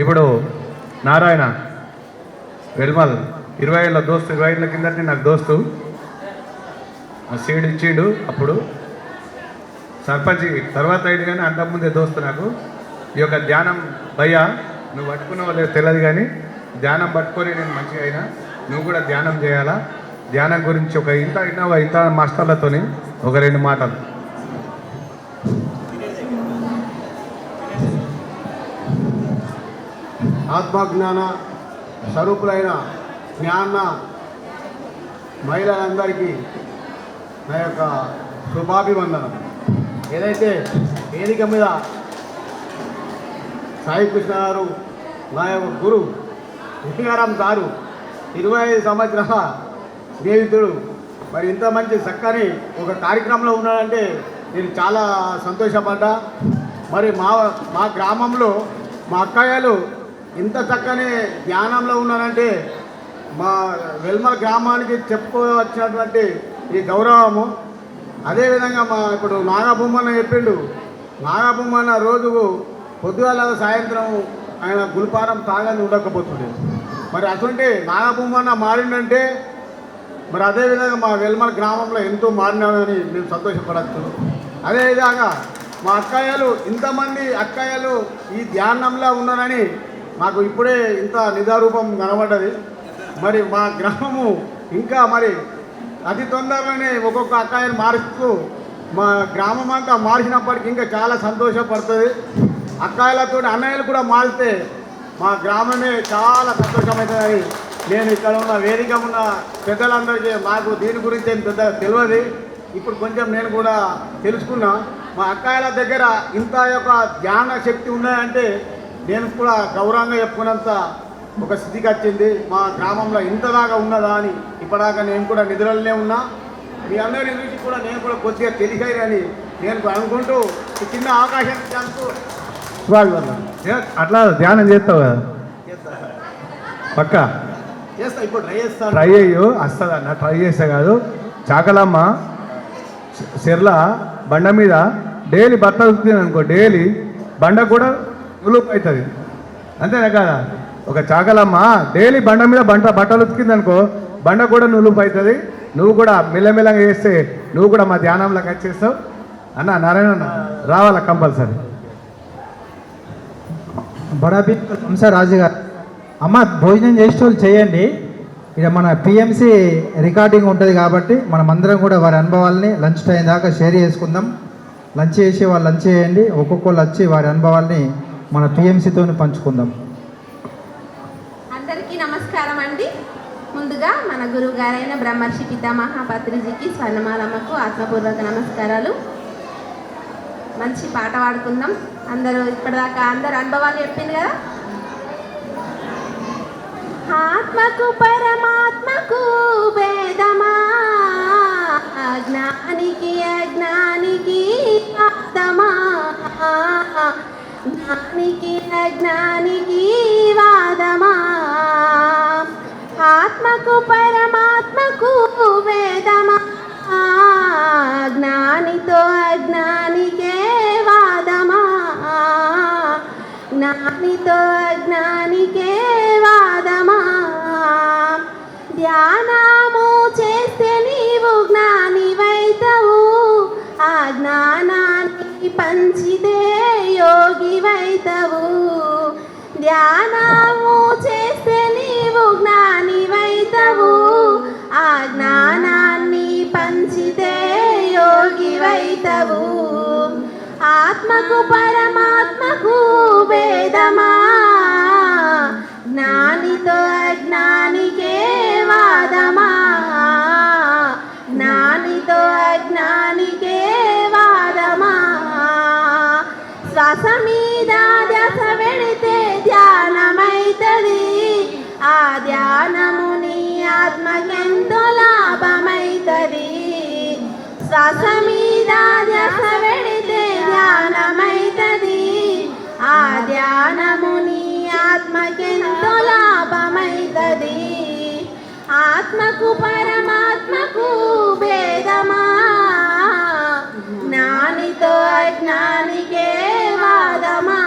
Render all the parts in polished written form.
ఇప్పుడు నారాయణ వెల్మల్ 20 ఏళ్ళ దోస్తు, 20 ఏళ్ళ కిందటి నాకు దోస్తు సీడ్ ఇచ్చిండు. అప్పుడు సర్పంచ్ తర్వాత అయింది కానీ అంతకుముందే దోస్తు నాకు. ఈ యొక్క ధ్యానం భయ్యా నువ్వు పట్టుకున్నావో లేదో తెలియదు కానీ ధ్యానం పట్టుకొని నేను మంచిగా అయినా, నువ్వు కూడా ధ్యానం చేయాలా. ధ్యానం గురించి ఒక ఇంత మాస్టర్లతోని ఒక 2 మాటలు. ఆత్మజ్ఞాన స్వరూపులైన జ్ఞాన మహిళలందరికీ నా యొక్క శుభాభివందనం. ఏదైతే వేదిక మీద సాయి కృష్ణ గారు నా యొక్క గురు విష్ణుగారం గారు 25 సంవత్సరాల స్నేహితుడు మరి ఇంత మంచి చక్కని ఒక కార్యక్రమంలో ఉన్నాడంటే నేను చాలా సంతోషపడ్డా. మరి మా గ్రామంలో మా అక్కయ్యలు ఇంత చక్కని ధ్యానంలో ఉన్నారంటే మా వెల్మల్ గ్రామానికి చెప్పుకోవచ్చినటువంటి ఈ గౌరవము. అదేవిధంగా ఇప్పుడు నాగబొమ్మన్న చెప్పిండు, నాగబొమ్మన్న రోజుకు పొద్దుగాల సాయంత్రం ఆయన గుల్పారం తాగని ఉండకపోతుండే. మరి అటువంటి నాగబొమ్మన్న మారిందంటే మరి అదేవిధంగా మా వెల్మల్ గ్రామంలో ఎంతో మారినామని మేము సంతోషపడచ్చు. అదేవిధంగా మా అక్కయ్యలు ఇంతమంది అక్కయ్యలు ఈ ధ్యానంలో ఉన్నారని నాకు ఇప్పుడే ఇంత నిజారూపం కనబడ్డది. మరి మా గ్రామము ఇంకా మరి అతి తొందరలోనే ఒక్కొక్క అక్కయ్యను మారుస్తూ మా గ్రామం అంతా మార్చినప్పటికీ ఇంకా చాలా సంతోషపడుతుంది. అక్కయ్యలతో అన్నయ్యలు కూడా మారితే మా గ్రామమే చాలా సంతోషమవుతుందని నేను ఇక్కడ ఉన్న వేదిక ఉన్న పెద్దలందరికీ నాకు దీని గురించి ఏం పెద్ద తెలియదు. ఇప్పుడు కొంచెం నేను కూడా తెలుసుకున్నా. మా అక్కయ్యల దగ్గర ఇంత యొక్క ధ్యాన శక్తి ఉన్నాయంటే నేను కూడా గౌరవంగా చెప్పుకున్నంత ఒక స్థితికి వచ్చింది. మా గ్రామంలో ఇంతదాకా ఉన్నదా అని ఇప్పటిదాకా నేను కూడా నిద్రలోనే ఉన్నా. మీ అందరి గురించి కూడా నేను కూడా కొద్దిగా తెలిసాయని నేను అనుకుంటూ చిన్న అవకాశం ఇచ్చేందుకు అట్లా ధ్యానం చేస్తావు కదా పక్క చేస్తా. ఇప్పుడు ట్రై అయ్యో వస్తుంది అన్న, ట్రై చేస్తా కాదు. చాకలమ్మ చెర్ల బండ మీద డైలీ బట్ట ఉతుకుతుంది అనుకో, డైలీ బండ కూడా ఉలుపు అవుతుంది. అంతేనా కదా? ఒక చాకలమ్మ డైలీ బండ మీద బట్టలు ఉతికింది అనుకో, బండ కూడా నులుపు అవుతుంది. నువ్వు కూడా మెల్లమెల్లగా చేస్తే నువ్వు కూడా మా ధ్యానంలోకి వచ్చేస్తావు అన్న. నారాయణ అన్న రావాలా కంపల్సరీ. బడాపి రాజు గారు, అమ్మ భోజనం చేసేటోళ్ళు చేయండి. ఇక మన పిఎంసి రికార్డింగ్ ఉంటుంది కాబట్టి మనం అందరం కూడా వారి అనుభవాల్ని లంచ్ టైం దాకా షేర్ చేసుకుందాం. లంచ్ చేసి వాళ్ళు లంచ్ చేయండి, ఒక్కొక్కళ్ళు వచ్చి వారి అనుభవాల్ని మన పిఎంసితో పంచుకుందాం. అందరికీ నమస్కారం అండి. ముందుగా మన గురువు గారైన బ్రహ్మర్షి పితామహ పత్రిజీకి స్వర్ణమాలమ్మకు ఆత్మపూర్వక నమస్కారాలు. మంచి పాట పాడుకుందాం. అందరూ ఇప్పటిదాకా అందరు అనుభవాలు చెప్పింది కదా. ఆత్మకు పరమాత్మకు భేదమా, జ్ఞానికి అజ్ఞానికి వాదమా, జ్ఞానికి అజ్ఞానికి వాదమా. ఆత్మకు పరమాత్మకు భేదమా, జ్ఞానితో అజ్ఞానికే వాదమా, జ్ఞానితో అజ్ఞానికే వాదమా. ధ్యానము చేస్తే నీవు జ్ఞానివైతవు, ఆ జ్ఞానాన్ని పంచితే యోగివైతవు. ధ్యానము చేస్తే నీవు జ్ఞానివైతవు, ఆ జ్ఞానాన్ని పంచితే యోగివైతవు. ఆత్మకు పరమాత్మకు భేదమా, జ్ఞానితో అజ్ఞానికే వాదమా, జ్ఞానితో అజ్ఞానికే వాదమా. శ్వాస మీద ధ్యాస పెడితే ధ్యానమైతది, ఆ ధ్యానము నీ ఆత్మకెంతో లాభమైతది. శ్వాస మీద ధ్యాస పెడితే ధ్యానమైతది, ఆ ధ్యానము నీ ఆత్మకెంతో లాభమైతది. ఆత్మకు పరమాత్మకు భేదమా, జ్ఞానితో అజ్ఞానికే వాదమా,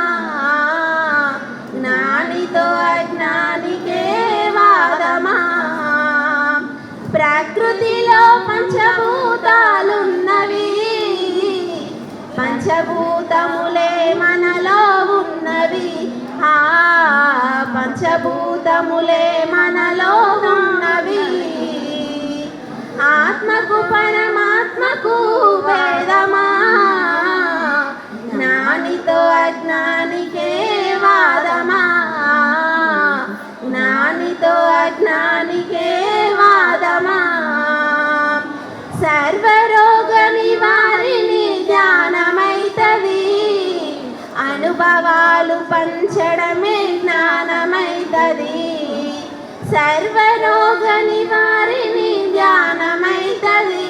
జ్ఞాని ఆ పంచభూతములే మనలో ఉన్నవి. ఆత్మకు పరమాత్మకు భేదమా, జ్ఞానితో అజ్ఞానికే వాదమా, జ్ఞానితో అజ్ఞానికే వాదమా. సర్వరోగ నివారిణి జ్ఞానమైతది, అనుభవాలు పంచడమే జ్ఞానమైతది. సర్వరోగ నివారిణి జ్ఞానమైతది,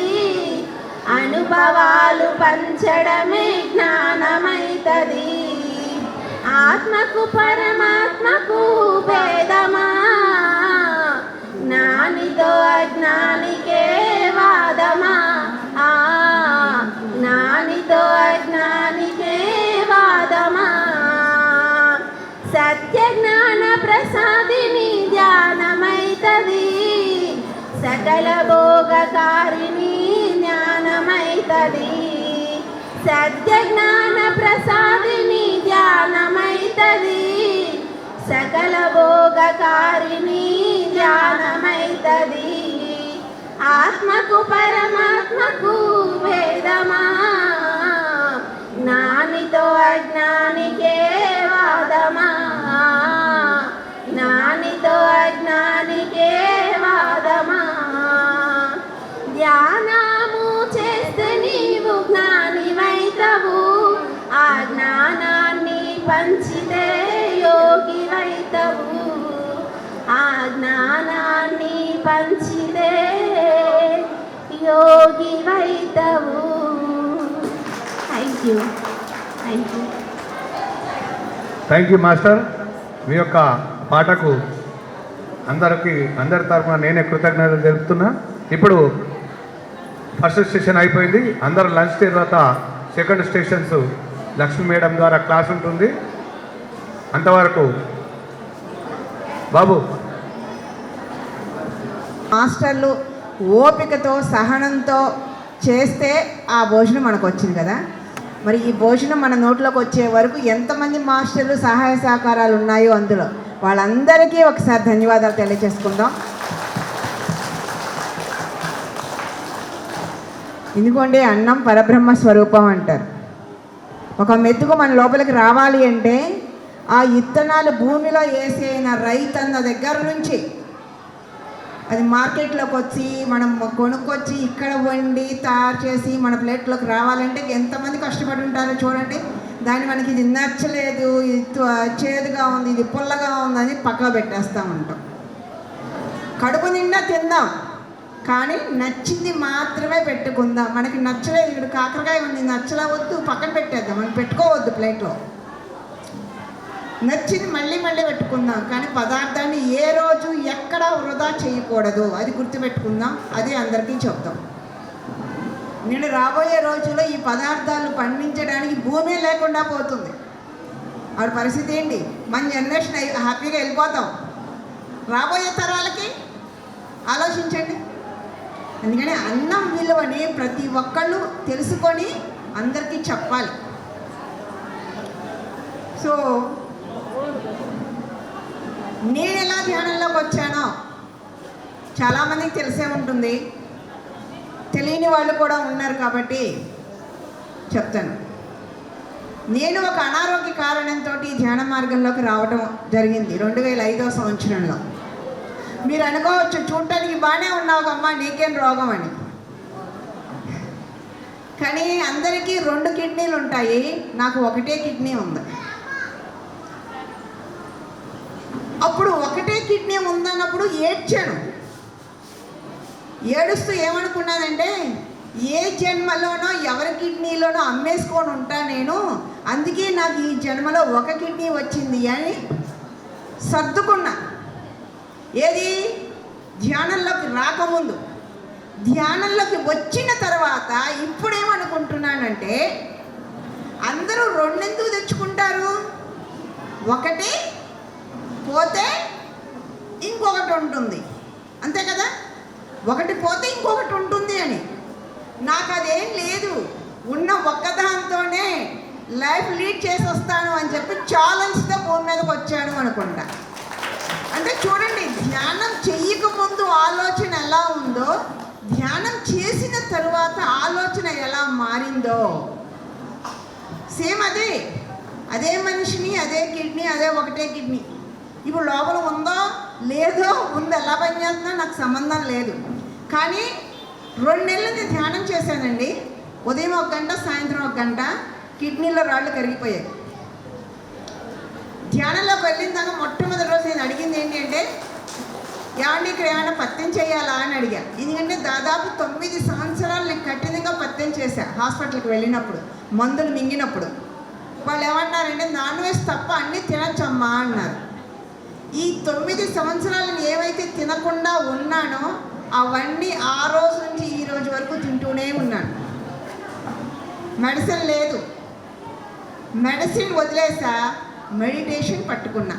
అనుభవాలు పంచడమే జ్ఞానమైతది. ఆత్మకు పరమాత్మకు భేదమా, జ్ఞానితో అజ్ఞానికే వాదమా, ఆ జ్ఞానితో అజ్ఞానికే వాదమా. సత్య జ్ఞాన ప్రసాదిని జ్ఞానమైతది, సకల భోగకారిణి జ్ఞానమైతది. సత్య జ్ఞాన ప్రసాదిని జ్ఞానమైతది, సకల భోగకారిణి జ్ఞానమైతది. ఆత్మకు పరమాత్మకు భేదమా, జ్ఞానితో అజ్ఞానికే వాదమా, జ్ఞానితో అజ్ఞానికే వాదమా. ధ్యానము చేస్తే నీవు జ్ఞానివైతవు, ఆ జ్ఞానాన్ని పంచితే యోగివైతవు, ఆ జ్ఞానాన్ని పంచితే యోగివైతవు. Thank you. Thank you master. మీ యొక్క పాటకు అందరి తరఫున నేనే కృతజ్ఞతలు తెలుపుతున్నా. ఇప్పుడు ఫస్ట్ స్టేషన్ అయిపోయింది. అందరూ లంచ్ తర్వాత సెకండ్ స్టేషన్స్ లక్ష్మీ మేడం ద్వారా క్లాస్ ఉంటుంది. అంతవరకు బాబు మాస్టర్లు ఓపికతో సహనంతో చేస్తే ఆ భోజనం మనకు వచ్చింది కదా. మరి ఈ భోజనం మన నోట్లోకి వచ్చే వరకు ఎంతమంది మాస్టర్లు సహాయ సహకారాలు ఉన్నాయో అందులో వాళ్ళందరికీ ఒకసారి ధన్యవాదాలు తెలియజేసుకుందాం. ఎందుకంటే అన్నం పరబ్రహ్మ స్వరూపం అంటారు. ఒక మెతుకు మన లోపలికి రావాలి అంటే ఆ ఇత్తనాలు భూమిలో వేసిన రైతన్న దగ్గర నుంచి అది మార్కెట్లోకి వచ్చి మనం కొనుక్కొచ్చి ఇక్కడ వండి తయారు చేసి మన ప్లేట్లోకి రావాలంటే ఎంతమంది కష్టపడి ఉంటారో చూడండి. దాన్ని మనకి ఇది నచ్చలేదు, ఇది చేదుగా ఉంది, ఇది పుల్లగా ఉందని పక్క పెట్టేస్తూ ఉంటాం. కడుపు నిండా తిందాం, కానీ నచ్చింది మాత్రమే పెట్టుకుందాం. మనకి నచ్చలేదు, ఇక్కడ కాకరకాయ ఉంది, నచ్చలా వద్దు, పక్కన పెట్టేద్దాం, మనం పెట్టుకోవద్దు ప్లేట్లో. నచ్చింది మళ్ళీ మళ్ళీ పెట్టుకుందాం, కానీ పదార్థాన్ని ఏ రోజు ఎక్కడ వృధా చేయకూడదు, అది గుర్తుపెట్టుకుందాం. అది అందరికీ చెప్తాం. నేను రాబోయే రోజుల్లో ఈ పదార్థాలు పండించడానికి భూమి లేకుండా పోతుంది. ఆవిడ పరిస్థితి ఏంటి? మన జనరేషన్ హ్యాపీగా వెళ్ళిపోతాం. రాబోయే తరాలకి ఆలోచించండి. అందుకని అన్నం విలువని ప్రతి ఒక్కళ్ళు తెలుసుకొని అందరికీ చెప్పాలి. సో నేను ఎలా ధ్యానంలోకి వచ్చానో చాలామందికి తెలిసే ఉంటుంది, తెలియని వాళ్ళు కూడా ఉన్నారు కాబట్టి చెప్తాను. నేను ఒక అనారోగ్య కారణంతో ధ్యాన మార్గంలోకి రావడం జరిగింది 2005వ సంవత్సరంలో. మీరు అనుకోవచ్చు, చూడటానికి బాగానే ఉన్నావు అమ్మా, నీకేం రోగం అని. కానీ అందరికీ 2 కిడ్నీలు ఉంటాయి, నాకు ఒకటే కిడ్నీ ఉంది. అప్పుడు ఒకటే కిడ్నీ ఉందన్నప్పుడు ఏడ్చాను. ఏడుస్తూ ఏమనుకున్నానంటే, ఏ జన్మలోనో ఎవరి కిడ్నీలోనో అమ్మేసుకొని ఉంటా నేను, అందుకే నాకు ఈ జన్మలో ఒక కిడ్నీ వచ్చింది అని సర్దుకున్నా. ఏది? ధ్యానంలోకి రాకముందు. ధ్యానంలోకి వచ్చిన తర్వాత ఇప్పుడేమనుకుంటున్నానంటే, అందరూ 2 ఎందుకు తెచ్చుకుంటారు? ఒకటి పోతే ఇంకొకటి ఉంటుంది, అంతే కదా? ఒకటి పోతే ఇంకొకటి ఉంటుంది అని. నాకు అదేం లేదు, ఉన్న ఒక్కదాంతోనే లైఫ్ లీడ్ చేసి వస్తాను అని చెప్పి ఛాలెంజ్తో భూమి మీదకి వచ్చాడు అనుకుంటా. అంటే చూడండి, ధ్యానం చెయ్యక ముందు ఆలోచన ఎలా ఉందో, ధ్యానం చేసిన తరువాత ఆలోచన ఎలా మారిందో సేమ్ అదే మనిషిని, అదే కిడ్నీ, అదే ఒకటే కిడ్నీ. ఇప్పుడు లోపల ఉందో లేదో, ఉంది ఎలా పనిచేస్తుందో నాకు సంబంధం లేదు. కానీ 2 నెలలు నేను ధ్యానం చేశానండి. ఉదయం 1 గంట, సాయంత్రం 1 గంట. కిడ్నీలో రాళ్ళు కరిగిపోయాయి. ధ్యానంలోకి వెళ్ళిన దాకా మొట్టమొదటి రోజు నేను అడిగింది ఏంటి అంటే, ఏమండి ఇక్కడ ఏమైనా పత్యం చేయాలా అని అడిగా. ఎందుకంటే దాదాపు 9 సంవత్సరాలు నేను కఠినంగా పత్యం చేశా హాస్పిటల్కి వెళ్ళినప్పుడు, మందులు మింగినప్పుడు. వాళ్ళు ఏమన్నారంటే నాన్ వెజ్ తప్ప అన్నీ తినచ్చమ్మా అన్నారు. ఈ 9 సంవత్సరాలు ఏవైతే తినకుండా ఉన్నానో అవన్నీ ఆ రోజు నుంచి ఈ రోజు వరకు తింటూనే ఉన్నాను. మెడిసిన్ లేదు, మెడిసిన్ వదిలేసా, మెడిటేషన్ పట్టుకున్నా.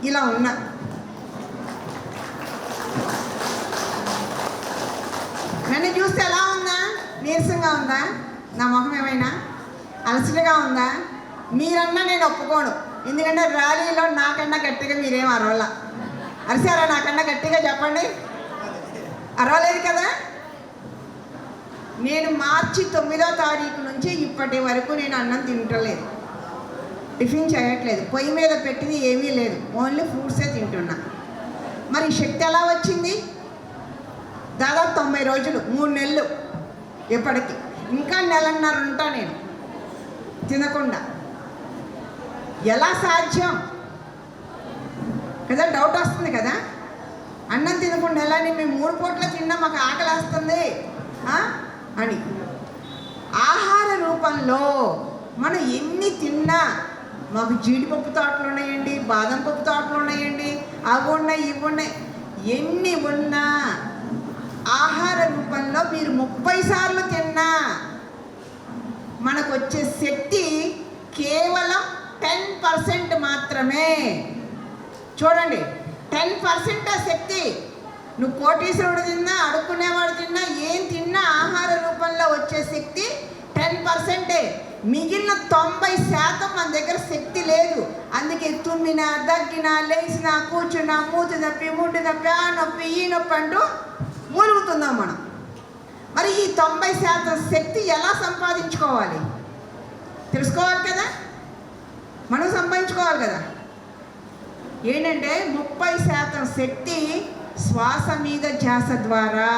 ఇలా ఉన్నా. నన్ను చూస్తే ఎలా ఉందా? నీరసంగా ఉందా? నా మొహం ఏమైనా అలసటగా ఉందా? మీరన్నా నేను ఒప్పుకోను. ఎందుకంటే ర్యాలీలో నాకన్నా గట్టిగా మీరేం అరవాల. అరిసారా నాకన్నా గట్టిగా? చెప్పండి. అరవలేదు కదా. నేను మార్చి 9వ తారీఖు నుంచి ఇప్పటి వరకు నేను అన్నం తింటలేదు, టిఫిన్ చేయట్లేదు, పొయ్యి మీద పెట్టింది ఏమీ లేదు, ఓన్లీ ఫ్రూట్సే తింటున్నా. మరి శక్తి ఎలా వచ్చింది? దాదాపు 90 రోజులు, 3 నెలలు. ఎప్పటికి ఇంకా 1.5 నెలలు ఉంటా నేను తినకుండా. ఎలా సాధ్యం కదా? డౌట్ వస్తుంది కదా. అన్నం తినకుండా ఎలా? మేము 3 పూట్ల తిన్నా, మాకు ఆకలి వేస్తుంది అని. ఆహార రూపంలో మనం ఎన్ని తిన్నా, మాకు జీడిపప్పు తోటలు ఉన్నాయండి, బాదం పప్పు తోటలు ఉన్నాయండి, అవి ఉన్నాయి ఇవి ఉన్నాయి, ఎన్ని ఉన్నా ఆహార రూపంలో మీరు 30 సార్లు తిన్నా మనకు వచ్చే శక్తి కేవలం 10% మాత్రమే. చూడండి, 10% ఆ శక్తి. నువ్వు కోటీశ్వరుడు తిన్నా, అడుక్కునేవాడు తిన్నా, ఏం తిన్నా ఆహార రూపంలో వచ్చే శక్తి 10%. మిగిలిన 90% మన దగ్గర శక్తి లేదు. అందుకే తుమ్మినా, దగ్గినా, లేచినా, కూర్చున్నా, మూతి నొప్పి, ముడ్డు నొప్పి, ఆ నొప్పి, ఈ నొప్పి అంటూ మూలుగుతున్నాం మనం. మరి ఈ 90% శక్తి ఎలా సంపాదించుకోవాలి? తెలుసుకోవాలి కదా, మనం సంపాదించుకోవాలి కదా. ఏంటంటే 30% శక్తి శ్వాస మీద ధ్యాస ద్వారా,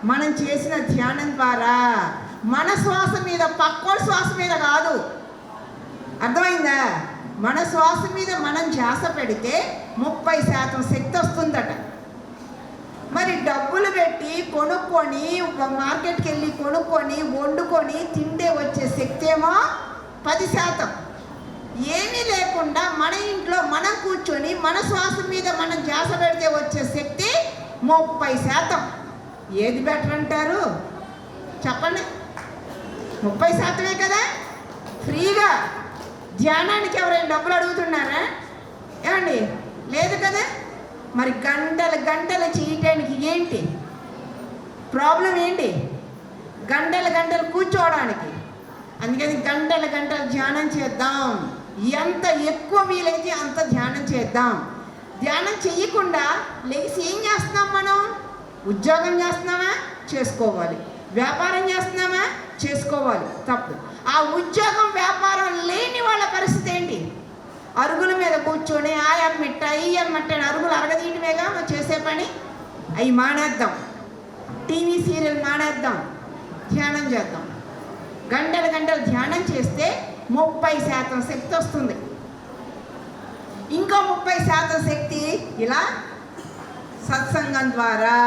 మనం చేసిన ధ్యానం ద్వారా, మన శ్వాస మీద, పక్కోడి శ్వాస మీద కాదు. అర్థమైందా? మన శ్వాస మీద మనం ధ్యాస పెడితే 30% శక్తి వస్తుందట. మరి డబ్బులు పెట్టి కొనుక్కొని, మార్కెట్కి వెళ్ళి కొనుక్కొని వండుకొని తింటే వచ్చే శక్తి ఏమో 10%. ఏమీ లేకుండా మన ఇంట్లో మనం కూర్చొని మన శ్వాస మీద మనం ధ్యాస పెడితే వచ్చే శక్తి 30%. ఏది బెటర్ అంటారు? చెప్పండి. 30%ఏ కదా. ఫ్రీగా ధ్యానానికి ఎవరైనా డబ్బులు అడుగుతున్నారా? ఏమండి? లేదు కదా. మరి గంటలు గంటలు చేయటానికి ఏంటి ప్రాబ్లం? ఏంటి గంటలు గంటలు కూర్చోవడానికి? అందుకని గంటలు గంటలు ధ్యానం చేద్దాం. ఎంత ఎక్కువ వీలైతే అంత ధ్యానం చేద్దాం. ధ్యానం చెయ్యకుండా లేచి ఏం చేస్తున్నాం మనం? ఉద్యోగం చేస్తున్నామా? చేసుకోవాలి. వ్యాపారం చేస్తున్నామా? చేసుకోవాలి. తప్పు. ఆ ఉద్యోగం వ్యాపారం లేని వాళ్ళ పరిస్థితి ఏంటి? అరుగుల మీద కూర్చొని ఆయమ్మిట్ట ఈయమ్మిట్ట అరుగులు అరగదీయటమేగా చేసే పని. అవి మానేద్దాం. TV serial మానేద్దాం. ధ్యానం చేద్దాం. గంటలు గంటలు ధ్యానం చేస్తే 30% శక్తి వస్తుంది. ఇంకో 30% శక్తి ఇలా సత్సంగం ద్వారా,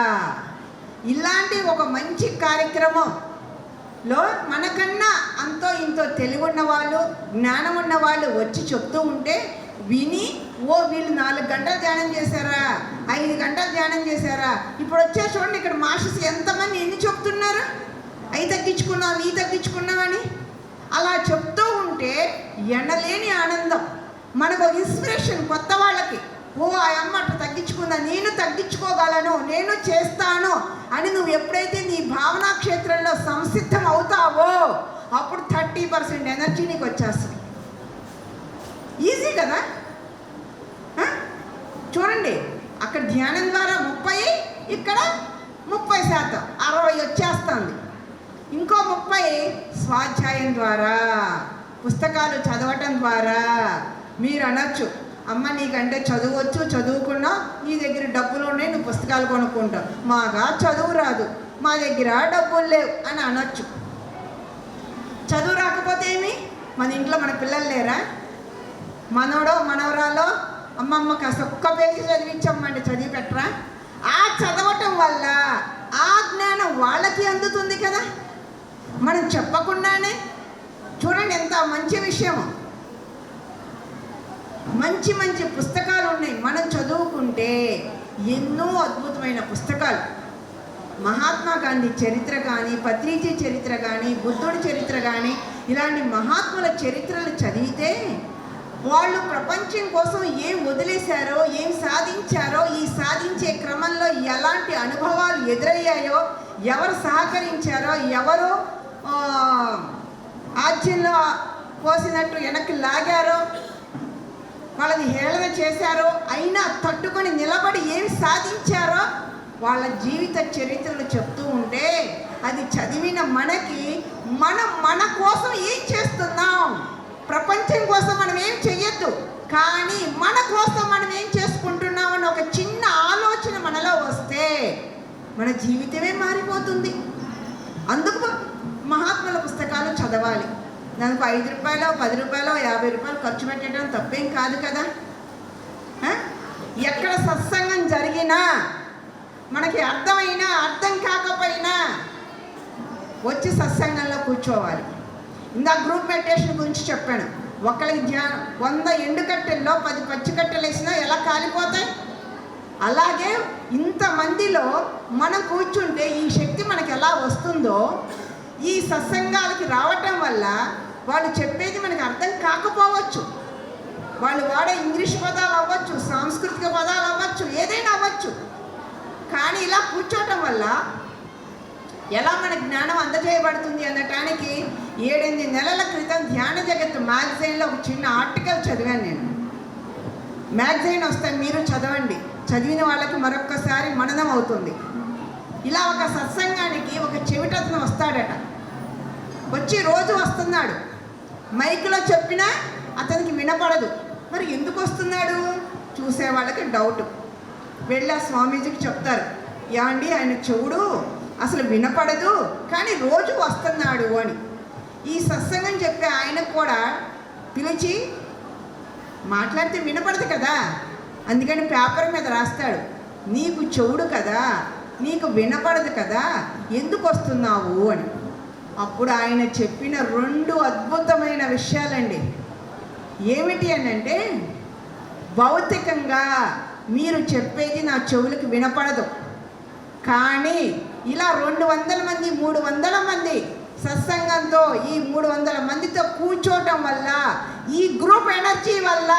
ఇలాంటి ఒక మంచి కార్యక్రమంలో మనకన్నా అంతో ఇంతో తెలివి ఉన్న వాళ్ళు, జ్ఞానం ఉన్న వాళ్ళు వచ్చి చెప్తూ ఉంటే విని, ఓ వీళ్ళు 4 గంటలు ధ్యానం చేశారా, 5 గంటలు ధ్యానం చేశారా. ఇప్పుడు వచ్చే చూడండి, ఇక్కడ మాస్టర్స్ ఎంతమంది ఎన్ని చెప్తున్నారు, అవి తగ్గించుకున్నాం, ఈ తగ్గించుకున్నామని. అలా చెప్తూ ఉంటే ఎనలేని ఆనందం. మనకు ఇన్స్పిరేషన్ కొత్త వాళ్ళకి. ఓ ఆ అమ్మ అట్లా తగ్గించుకుందా, నేను తగ్గించుకోగలను, నేను చేస్తాను అని నువ్వు ఎప్పుడైతే నీ భావనా క్షేత్రంలో సంసిద్ధం అవుతావో అప్పుడు 30% ఎనర్జీ నీకు వచ్చేస్తుంది. ఈజీ కదా. చూడండి, అక్కడ ధ్యానం ద్వారా 30, ఇక్కడ 30%, 60 వచ్చేస్తుంది. ఇంకో 30 స్వాధ్యాయం ద్వారా, పుస్తకాలు చదవటం ద్వారా. మీరు అనొచ్చు, అమ్మ నీకంటే చదవచ్చు, చదువుకున్నా, నీ దగ్గర డబ్బులు ఉన్నాయి, నువ్వు పుస్తకాలు కొనుక్కుంటావు. మాగా చదువు రాదు, మా దగ్గర డబ్బులు లేవు అని అనొచ్చు. చదువు రాకపోతే ఏమి? మన ఇంట్లో మన పిల్లలు లేరా? మనవడో మనవరాలో అమ్మమ్మ కాస్త ఒక్క పేజీ చదివించమ్మంటే చదివి పెట్టరా? ఆ చదవటం వల్ల ఆ జ్ఞానం వాళ్ళకి అందుతుంది కదా, మనం చెప్పకుండానే. చూడండి ఎంత మంచి విషయము. మంచి మంచి పుస్తకాలు ఉన్నాయి, మనం చదువుకుంటే ఎన్నో అద్భుతమైన పుస్తకాలు. మహాత్మా గాంధీ చరిత్ర కానీ, పత్రిజీ చరిత్ర కానీ, బుద్ధుడి చరిత్ర కానీ, ఇలాంటి మహాత్ముల చరిత్రలు చదివితే వాళ్ళు ప్రపంచం కోసం ఏం వదిలేశారో, ఏం సాధించారో, ఈ సాధించే క్రమంలో ఎలాంటి అనుభవాలు ఎదురయ్యాయో, ఎవరు సహకరించారో, ఎవరు ఆజ్యంలో పోసినట్టు వెనక్కి లాగారో, వాళ్ళని హేళన చేశారో, అయినా తట్టుకొని నిలబడి ఏం సాధించారో వాళ్ళ జీవిత చరిత్రలు చెప్తూ ఉంటే అది చదివిన మనకి మన కోసం ఏం చేస్తున్నాం, ప్రపంచం కోసం మనం ఏం చెయ్యొద్దు, కానీ మన కోసం మనం ఏం చేసుకుంటున్నాం అని ఒక చిన్న ఆలోచన మనలో వస్తే మన జీవితమే మారిపోతుంది. అందుకు మహాత్ముల పుస్తకాలు చదవాలి. దానికి 5 రూపాయలు, 10 రూపాయలు, 50 రూపాయలు ఖర్చు పెట్టడం తప్పేం కాదు కదా. ఎక్కడ సత్సంగం జరిగినా, మనకి అర్థమైనా అర్థం కాకపోయినా వచ్చి సత్సంగంలో కూర్చోవాలి. ఇందా గ్రూప్ మెడిటేషన్ గురించి చెప్పాను. ఒకరికి 100 ఎండుకట్టెల్లో 10 పచ్చికట్టెలు వేసినా ఎలా కాలిపోతాయి? అలాగే ఇంతమందిలో మనం కూర్చుంటే ఈ శక్తి మనకు ఎలా వస్తుందో, ఈ సత్సంగాలకి రావటం వల్ల వాళ్ళు చెప్పేది మనకు అర్థం కాకపోవచ్చు, వాళ్ళు వాడే ఇంగ్లీష్ పదాలు అవ్వచ్చు, సాంస్కృతిక పదాలు అవ్వచ్చు, ఏదైనా అవ్వచ్చు, కానీ ఇలా కూర్చోవటం వల్ల ఎలా మన జ్ఞానం అందజేయబడుతుంది అనటానికి 7-8 నెలల క్రితం ధ్యాన జగత్ మ్యాగజైన్లో ఒక చిన్న ఆర్టికల్ చదివాను నేను. మ్యాగజైన్ వస్తాను, మీరు చదవండి, చదివిన వాళ్ళకి మరొక్కసారి మననం అవుతుంది. ఇలా ఒక సత్సంగానికి ఒక చెవిటతను వస్తాడట, వచ్చి రోజు వస్తున్నాడు, మైక్లో చెప్పినా అతనికి వినపడదు. మరి ఎందుకు వస్తున్నాడు? చూసే వాళ్ళకి డౌట్. వెళ్ళి ఆ స్వామీజీకి చెప్తారు, యాండి ఆయన చెవుడు అసలు వినపడదు, కానీ రోజు వస్తున్నాడు అని. ఈ సత్సంగం చెప్పే ఆయన కూడా పిలిచి మాట్లాడితే వినపడదు కదా, అందుకని పేపర్ మీద రాస్తాడు, నీకు చెవుడు కదా, నీకు వినపడదు కదా, ఎందుకు వస్తున్నావు అని. అప్పుడు ఆయన చెప్పిన 2 అద్భుతమైన విషయాలండి. ఏమిటి అని అంటే, భౌతికంగా మీరు చెప్పేది నా చెవులకు వినపడదు, కానీ ఇలా 200 మంది 300 మంది సత్సంగంతో ఈ 300 మందితో కూర్చోవటం వల్ల, ఈ గ్రూప్ ఎనర్జీ వల్ల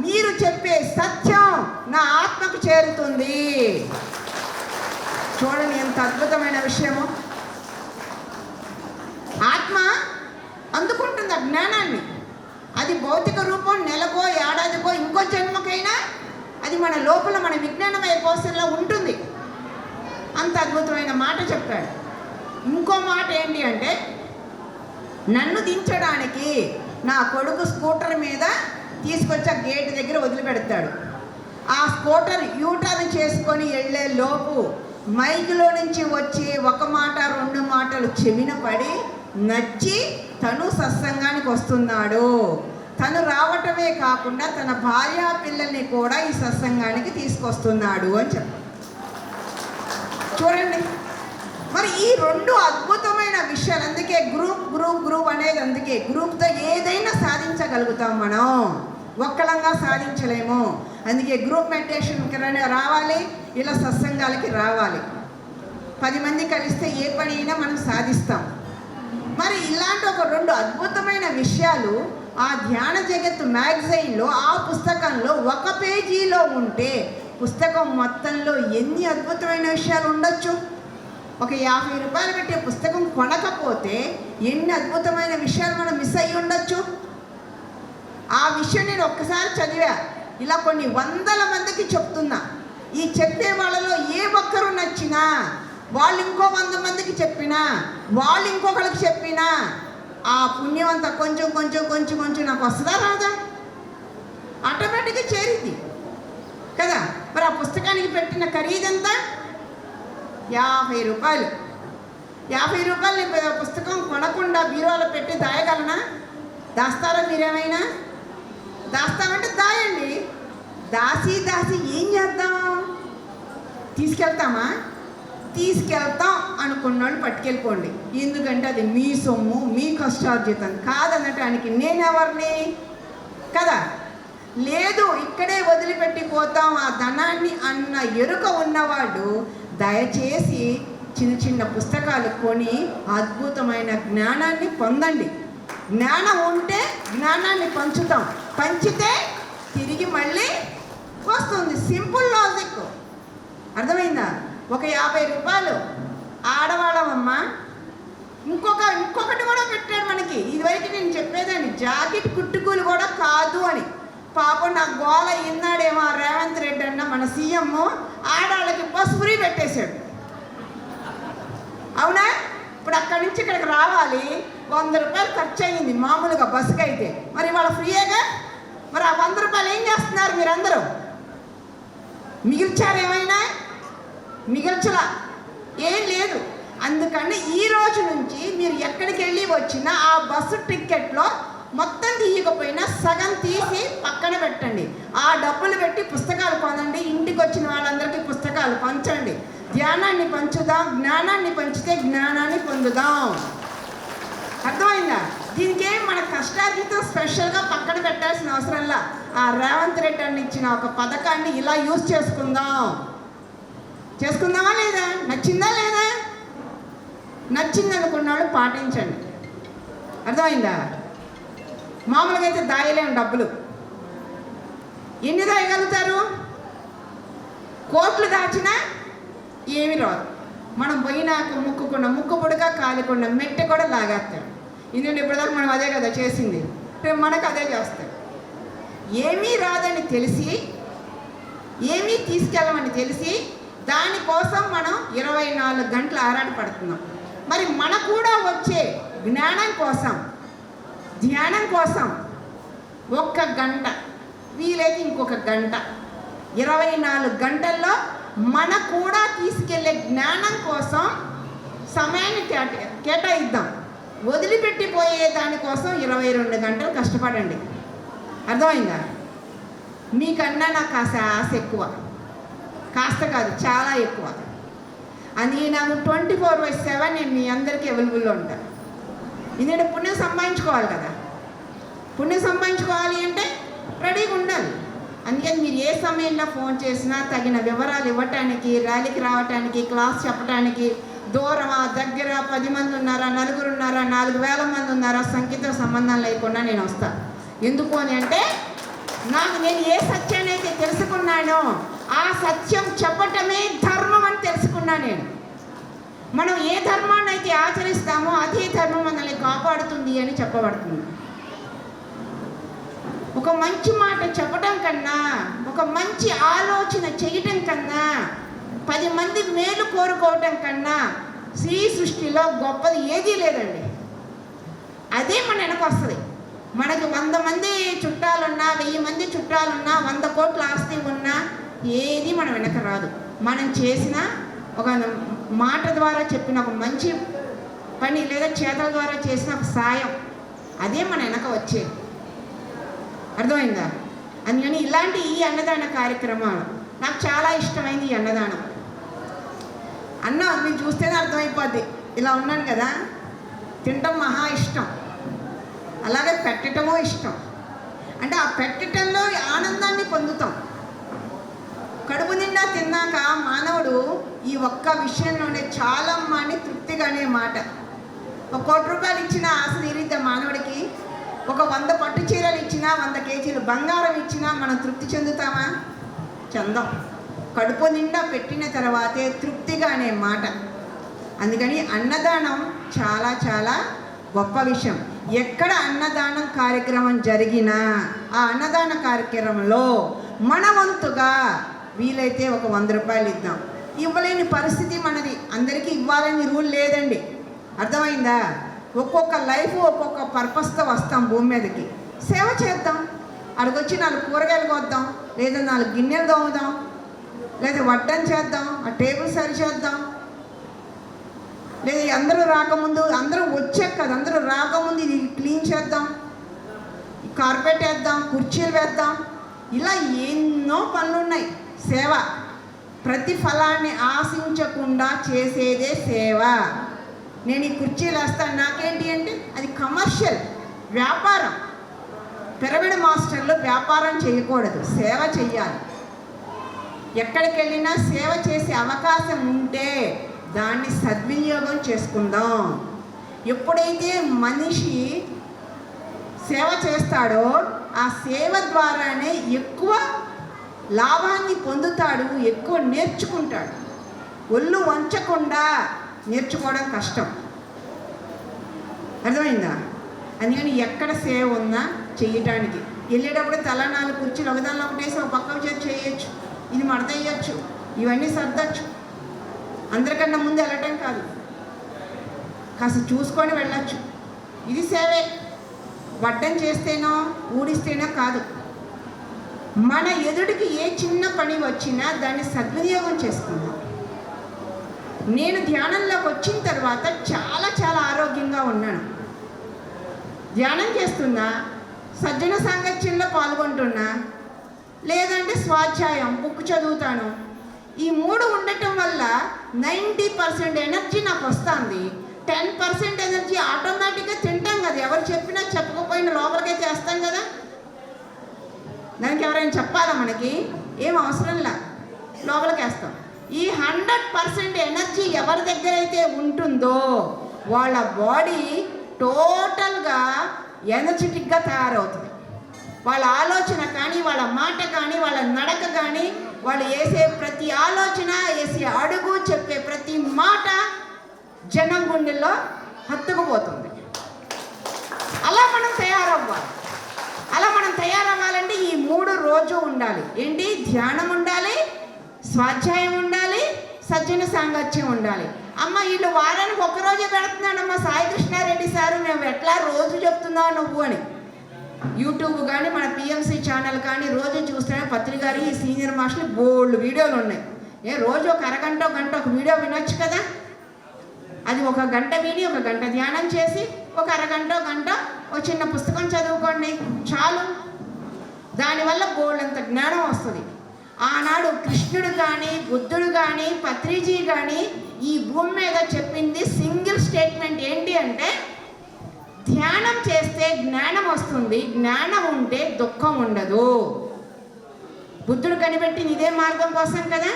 మీరు చెప్పే సత్యం నా ఆత్మకు చేరుతుంది. చూడండి ఎంత అద్భుతమైన విషయమో. ఆత్మ అందుకుంటుంది ఆ జ్ఞానాన్ని. అది భౌతిక రూపం నెలకో, ఏడాదికో, ఇంకో జన్మకైనా అది మన లోపల మన విజ్ఞానమయ కోశంలో ఉంటుంది. అంత అద్భుతమైన మాట చెప్పాడు. ఇంకో మాట ఏంటి అంటే, నన్ను దించడానికి నా కొడుకు స్కూటర్ మీద తీసుకొచ్చి ఆ గేట్ దగ్గర వదిలిపెడతాడు. ఆ స్కూటర్ యూటర్న్ చేసుకొని వెళ్ళే లోపు మైకులో నుంచి వచ్చి 1 మాట 2 మాటలు చెవిన పడి నచ్చి తను సత్సంగానికి వస్తున్నాడు. తను రావటమే కాకుండా తన భార్య పిల్లల్ని కూడా ఈ సత్సంగానికి తీసుకొస్తున్నాడు అని చెప్పారు. చూడండి, మరి ఈ 2 అద్భుతమైన విషయాలు. అందుకే గ్రూప్ అనేది, అందుకే గ్రూప్తో ఏదైనా సాధించగలుగుతాం మనం, ఒక్కలంగా సాధించలేము. అందుకే గ్రూప్ మెడిటేషన్కి రావాలి, ఇలా సత్సంగాలకి రావాలి. 10 మంది కలిస్తే ఏ పని అయినా మనం సాధిస్తాం. మరి ఇలాంటి ఒక 2 అద్భుతమైన విషయాలు ఆ ధ్యాన జగత్ మ్యాగజైన్లో, ఆ పుస్తకంలో 1 పేజీలో ఉంటే పుస్తకం మొత్తంలో ఎన్ని అద్భుతమైన విషయాలు ఉండొచ్చు. ఒక 50 రూపాయలు పెట్టే పుస్తకం కొనకపోతే ఎన్ని అద్భుతమైన విషయాలు మనం మిస్ అయ్యి ఉండొచ్చు. ఆ విషయం నేను ఒక్కసారి చదివా, ఇలా కొన్ని వందల మందికి చెప్తున్నా. ఈ చెప్పే వాళ్ళలో ఏ ఒక్కరు నచ్చినా వాళ్ళు ఇంకో 100 మందికి చెప్పినా, వాళ్ళు ఇంకొకరికి చెప్పినా ఆ పుణ్యం అంతా కొంచెం కొంచెం కొంచెం కొంచెం నాకు వస్తుందా రాదా? ఆటోమేటిక్గా చేరింది కదా. మరి ఆ పుస్తకానికి పెట్టిన ఖరీదంతా 50 రూపాయలు. 50 రూపాయలు నేను పుస్తకం కొనకుండా బీరువాలో పెట్టి దాయగలనా? దాస్తారా మీరేమైనా? దాస్తామంటే దాయండి. దాసి ఏం చేద్దాం? తీసుకెళ్తామా? తీసుకెళ్తాం అనుకున్న వాళ్ళు పట్టుకెళ్ళిపోండి. ఎందుకంటే అది మీ సొమ్ము, మీ కష్టార్జితం కాదనటానికి నేనెవరిని కదా. లేదు ఇక్కడే వదిలిపెట్టిపోతాం ఆ ధనాన్ని అన్న ఎరుక ఉన్నవాళ్ళు దయచేసి చిన్న చిన్న పుస్తకాలు కొని అద్భుతమైన జ్ఞానాన్ని పొందండి. జ్ఞానం ఉంటే జ్ఞానాన్ని పంచుతాం, పంచితే తిరిగి మళ్ళీ వస్తుంది. సింపుల్ లాజిక్, అర్థమైందా? ఒక 50 రూపాయలు ఆడవాళ్ళమమ్మా. ఇంకొకటి కూడా పెట్టాడు మనకి. ఇదివరకు నేను చెప్పేదాన్ని జాకెట్ కుట్టుకూలు కూడా కాదు అని. పాపం నా గోల ఇన్నాడేమో రేవంత్ రెడ్డి అన్న మన సీఎం ఆడవాళ్ళకి బస్ ఫ్రీ పెట్టేశాడు. అవునా? ఇప్పుడు అక్కడి నుంచి ఇక్కడికి రావాలి 100 రూపాయలు ఖర్చు అయ్యింది మామూలుగా బస్సుకి అయితే. మరి వాళ్ళ ఫ్రీయేగా. మరి ఆ 100 రూపాయలు ఏం చేస్తున్నారు మీరందరూ? మిగిల్చారు ఏమైనా? మిగిల్చలా, ఏం లేదు. అందుకని ఈ రోజు నుంచి మీరు ఎక్కడికి వెళ్ళి వచ్చినా ఆ బస్సు టికెట్లో మొత్తం తీయకపోయినా సగం తీసి పక్కన పెట్టండి. ఆ డబ్బులు పెట్టి పుస్తకాలు కొనండి. ఇంటికి వచ్చిన వాళ్ళందరికీ పుస్తకాలు పంచండి. ధ్యానాన్ని పంచుదాం. జ్ఞానాన్ని పంచితే జ్ఞానాన్ని పొందుదాం. అర్థమైందా? దీనికేం మన కష్టార్జితం స్పెషల్గా పక్కన పెట్టాల్సిన అవసరంలా. ఆ రేవంత్ రెడ్డి అని ఇచ్చిన ఒక పథకాన్ని ఇలా యూజ్ చేసుకుందామా లేదా? నచ్చిందా లేదా? నచ్చింది అనుకున్నాడు పాటించండి. అర్థమైందా? మామూలుగా అయితే దాయలేము డబ్బులు. ఎన్ని దాయగలుగుతారు? కోట్లు దాచినా ఏమి రాదు. మనం పోయినాక ముక్కు పొడుగా కాలికుండా మెట్టె కూడా లాగేస్తాడు. ఎందుకంటే ఇప్పటిదాకా మనం అదే కదా చేసింది, రేపు మనకు అదే చేస్తాడు. ఏమీ రాదని తెలిసి, ఏమీ తీసుకెళ్ళమని తెలిసి దానికోసం మనం 24 గంటలు ఆరాటపడుతున్నాం. మరి మనకు కూడా వచ్చే జ్ఞానం కోసం, ధ్యానం కోసం 1 గంట, వీలైతే ఇంకొక గంట, 24 గంటల్లో మన కూడా తీసుకెళ్ళే జ్ఞానం కోసం సమయాన్ని కేటాయిద్దాం. వదిలిపెట్టిపోయే దానికోసం 22 గంటలు కష్టపడండి. అర్థమైందా? మీకన్నా నాకు కాస్త ఆశ ఎక్కువ, కాస్త కాదు చాలా ఎక్కువ. అది నాకు 24/7 నేను మీ అందరికీ అవైలబుల్లో ఉంటాను. ఎందుకంటే పుణ్యం సంపాదించుకోవాలి కదా. పుణ్యం సంపాదించుకోవాలి అంటే రెడీగా ఉండాలి. అందుకని మీరు ఏ సమయంలో ఫోన్ చేసినా తగిన వివరాలు ఇవ్వటానికి, ర్యాలీకి రావటానికి, క్లాస్ చెప్పడానికి, దూరమా దగ్గర 10 మంది ఉన్నారా, 4 ఉన్నారా, 4,000 మంది ఉన్నారా, సంఖ్యతో సంబంధం లేకుండా నేను వస్తాను. ఎందుకు అని అంటే నేను ఏ సత్యాన్ని అయితే తెలుసుకున్నానో ఆ సత్యం చెప్పటమే ధర్మం అని తెలుసుకున్నా నేను. మనం ఏ ధర్మాన్ని అయితే ఆచరిస్తామో అదే ధర్మం మనల్ని కాపాడుతుంది అని చెప్పబడుతుంది. ఒక మంచి మాట చెప్పడం కన్నా, ఒక మంచి ఆలోచన చేయటం కన్నా, 10 మంది మేలు కోరుకోవటం కన్నా శ్రీ సృష్టిలో గొప్పది ఏదీ లేదండి. అదే మన వెనక వస్తుంది. మనకి 100 మంది చుట్టాలున్నా, 1000 మంది చుట్టాలున్నా, 100 కోట్ల ఆస్తి ఉన్నా ఏది మన వెనక రాదు. మనం చేసిన ఒక మాట ద్వారా చెప్పిన ఒక మంచి పని, లేదా చేతల ద్వారా చేసిన ఒక సాయం, అదే మన వెనక వచ్చేది. అర్థమైందా? అందుకని ఇలాంటి ఈ అన్నదాన కార్యక్రమాలు నాకు చాలా ఇష్టమైంది. ఈ అన్నదానం మీరు చూస్తేనే అర్థమైపోద్ది. ఇలా ఉన్నాను కదా, తినటం మహా ఇష్టం, అలాగే పెట్టటమో ఇష్టం. అంటే ఆ పెట్టటంలో ఆనందాన్ని పొందుతాం. కడుపు నిండా తిన్నాక మానవుడు ఈ ఒక్క విషయంలోనే చాలమ్మా అని తృప్తిగా అనే మాట. 1 కోటి రూపాయలు ఇచ్చినా ఆశ తీరిద్దా మానవుడికి? ఒక 100 పట్టు చీరలు ఇచ్చినా, 100 కేజీలు బంగారం ఇచ్చినా మనం తృప్తి చెందుతామా? చందం. కడుపు నిండా పెట్టిన తర్వాతే తృప్తిగా అనే మాట. అందుకని అన్నదానం చాలా చాలా గొప్ప విషయం. ఎక్కడ అన్నదానం కార్యక్రమం జరిగినా ఆ అన్నదాన కార్యక్రమంలో మన వంతుగా వీలైతే ఒక 100 రూపాయలు ఇద్దాం. ఇవ్వలేని పరిస్థితి మనది, అందరికీ ఇవ్వాలని రూల్ లేదండి. అర్థమైందా? ఒక్కొక్క లైఫ్ ఒక్కొక్క పర్పస్తో వస్తాం భూమి మీదకి. సేవ చేద్దాం, అడిగొచ్చి 4 కూరగాయలు కొద్దాం, లేదా 4 గిన్నెలు తోముదాం, లేదా వడ్డం చేద్దాం, ఆ టేబుల్ సరి చేద్దాం, లేదా అందరూ రాకముందు, అందరూ వచ్చాక కదా, అందరూ రాకముందు ఇది క్లీన్ చేద్దాం, కార్పెట్ వేద్దాం, కుర్చీలు వేద్దాం. ఇలా ఎన్నో పనులు ఉన్నాయి. సేవ ప్రతిఫలాన్ని ఆశించకుండా చేసేదే సేవ. నేను ఈ కుర్చీలు వేస్తాను నాకేంటి అంటే అది కమర్షియల్ వ్యాపారం. పిరమిడ్ మాస్టర్లు వ్యాపారం చేయకూడదు, సేవ చెయ్యాలి. ఎక్కడికి వెళ్ళినా సేవ చేసే అవకాశం ఉంటే దాన్ని సద్వినియోగం చేసుకుందాం. ఎప్పుడైతే మనిషి సేవ చేస్తాడో ఆ సేవ ద్వారానే ఎక్కువ లాభాన్ని పొందుతాడు, ఎక్కువ నేర్చుకుంటాడు. ఒళ్ళు వంచకుండా నేర్చుకోవడం కష్టం. అర్థమైందా? అందుకని ఎక్కడ సేవ ఉన్నా చెయ్యటానికి వెళ్ళేటప్పుడు తల 4 కుర్చీలు ఒకదానిలో ఒకటేసి ఒక పక్క చేయొచ్చు, ఇది మడతయ్యచ్చు, ఇవన్నీ సర్దచ్చు. అందరికన్నా ముందు వెళ్ళటం కాదు, కాస్త చూసుకొని వెళ్ళచ్చు. ఇది సేవే. వడ్డం చేస్తేనో ఊడిస్తేనో కాదు. మన ఎదుటికి ఏ చిన్న పని వచ్చినా దాన్ని సద్వినియోగం చేసుకుందాం. నేను ధ్యానంలోకి వచ్చిన తర్వాత చాలా చాలా ఆరోగ్యంగా ఉన్నాను. ధ్యానం చేస్తున్నా, సజ్జన సాంగత్యంలో పాల్గొంటున్నా, లేదంటే స్వాధ్యాయం బుక్ చదువుతాను. ఈ 3 ఉండటం వల్ల 90% ఎనర్జీ నాకు వస్తుంది. 10% ఎనర్జీ ఆటోమేటిక్గా తింటాం కదా, ఎవరు చెప్పినా చెప్పకపోయినా లోపలికే చేస్తాం కదా. దానికి ఎవరైనా చెప్పాలా? మనకి ఏం అవసరం లే, లోపలికి వేస్తాం. ఈ 100% ఎనర్జీ ఎవరి దగ్గర అయితే ఉంటుందో వాళ్ళ బాడీ టోటల్గా ఎనర్జెటిక్గా తయారవుతుంది. వాళ్ళ ఆలోచన కానీ, వాళ్ళ మాట కానీ, వాళ్ళ నడక కానీ, వాళ్ళు వేసే ప్రతి ఆలోచన, వేసే అడుగు, చెప్పే ప్రతి మాట జనం గుండెల్లో హత్తుకుపోతుంది. అలా మనం తయారవ్వాలి. అలా మనం తయారవ్వాలంటే ఈ 3 రోజు ఉండాలి. ఏంటి? ధ్యానం ఉండాలి, స్వాధ్యాయం ఉండాలి, సజ్జన సాంగత్యం ఉండాలి. అమ్మ వీళ్ళు వారానికి 1 రోజే పెడుతున్నాడమ్మా సాయి కృష్ణారెడ్డి సారు, మేము ఎట్లా రోజు చెప్తున్నావు నువ్వు అని. యూట్యూబ్ కానీ మన పిఎంసి ఛానల్ కానీ రోజు చూస్తేనే పత్రికారి ఈ సీనియర్ మాస్టర్లు బోల్డ్ వీడియోలు ఉన్నాయి. రోజు ఒక అరగంట గంట ఒక వీడియో వినొచ్చు కదా. అది 1 గంట విని 1 గంట ధ్యానం చేసి 1 అరగంట గంట ఒక చిన్న పుస్తకం చదువుకోండి చాలు. దానివల్ల బోల్డంత జ్ఞానం వస్తుంది. ఆనాడు కృష్ణుడు కానీ, బుద్ధుడు కానీ, పత్రిజీ కానీ ఈ భూమి మీద చెప్పింది సింగిల్ స్టేట్మెంట్ ఏంటి అంటే, ధ్యానం చేస్తే జ్ఞానం వస్తుంది, జ్ఞానం ఉంటే దుఃఖం ఉండదు. బుద్ధుడు కనిపెట్టిన ఇదే మార్గం కోసం కదా.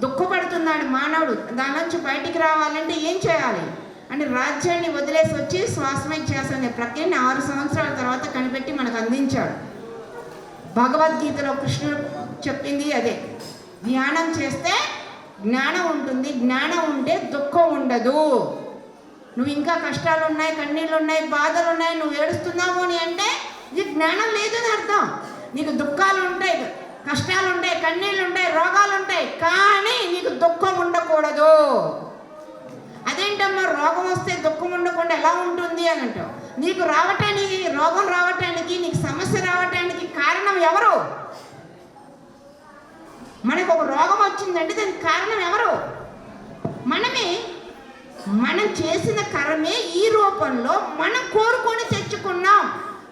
దుఃఖపడుతున్నాడు మానవుడు, దాని నుంచి బయటికి రావాలంటే ఏం చేయాలి అంటే రాజ్యాన్ని వదిలేసి వచ్చి శ్వాసమై చేసనే ప్రక్రియని 6 సంవత్సరాల తర్వాత కనిపెట్టి మనకు అందించాడు. భగవద్గీతలో కృష్ణుడు చెప్పింది అదే. ధ్యానం చేస్తే జ్ఞానం ఉంటుంది, జ్ఞానం ఉంటే దుఃఖం ఉండదు. నువ్వు ఇంకా కష్టాలు ఉన్నాయి, కన్నీళ్ళు ఉన్నాయి, బాధలు ఉన్నాయి, నువ్వు ఏడుస్తున్నావు అని అంటే నీకు జ్ఞానం లేదని అర్థం. నీకు దుఃఖాలు ఉంటాయి, కష్టాలు ఉంటాయి, కన్నీళ్ళు ఉంటాయి, రోగాలు ఉంటాయి, కానీ నీకు దుఃఖం ఉండకూడదు. అదేంటమ్మా రోగం వస్తే దుఃఖం ఉండకుండా ఎలా ఉంటుంది అని అంటావు. నీకు రావటానికి, రోగం రావటానికి, నీకు సమస్య రావటానికి కారణం ఎవరు? మనకు ఒక రోగం వచ్చిందంటే దానికి కారణం ఎవరు? మనమే. మనం చేసిన కర్మే ఈ రూపంలో మనం కోరుకొని తెచ్చుకున్నాం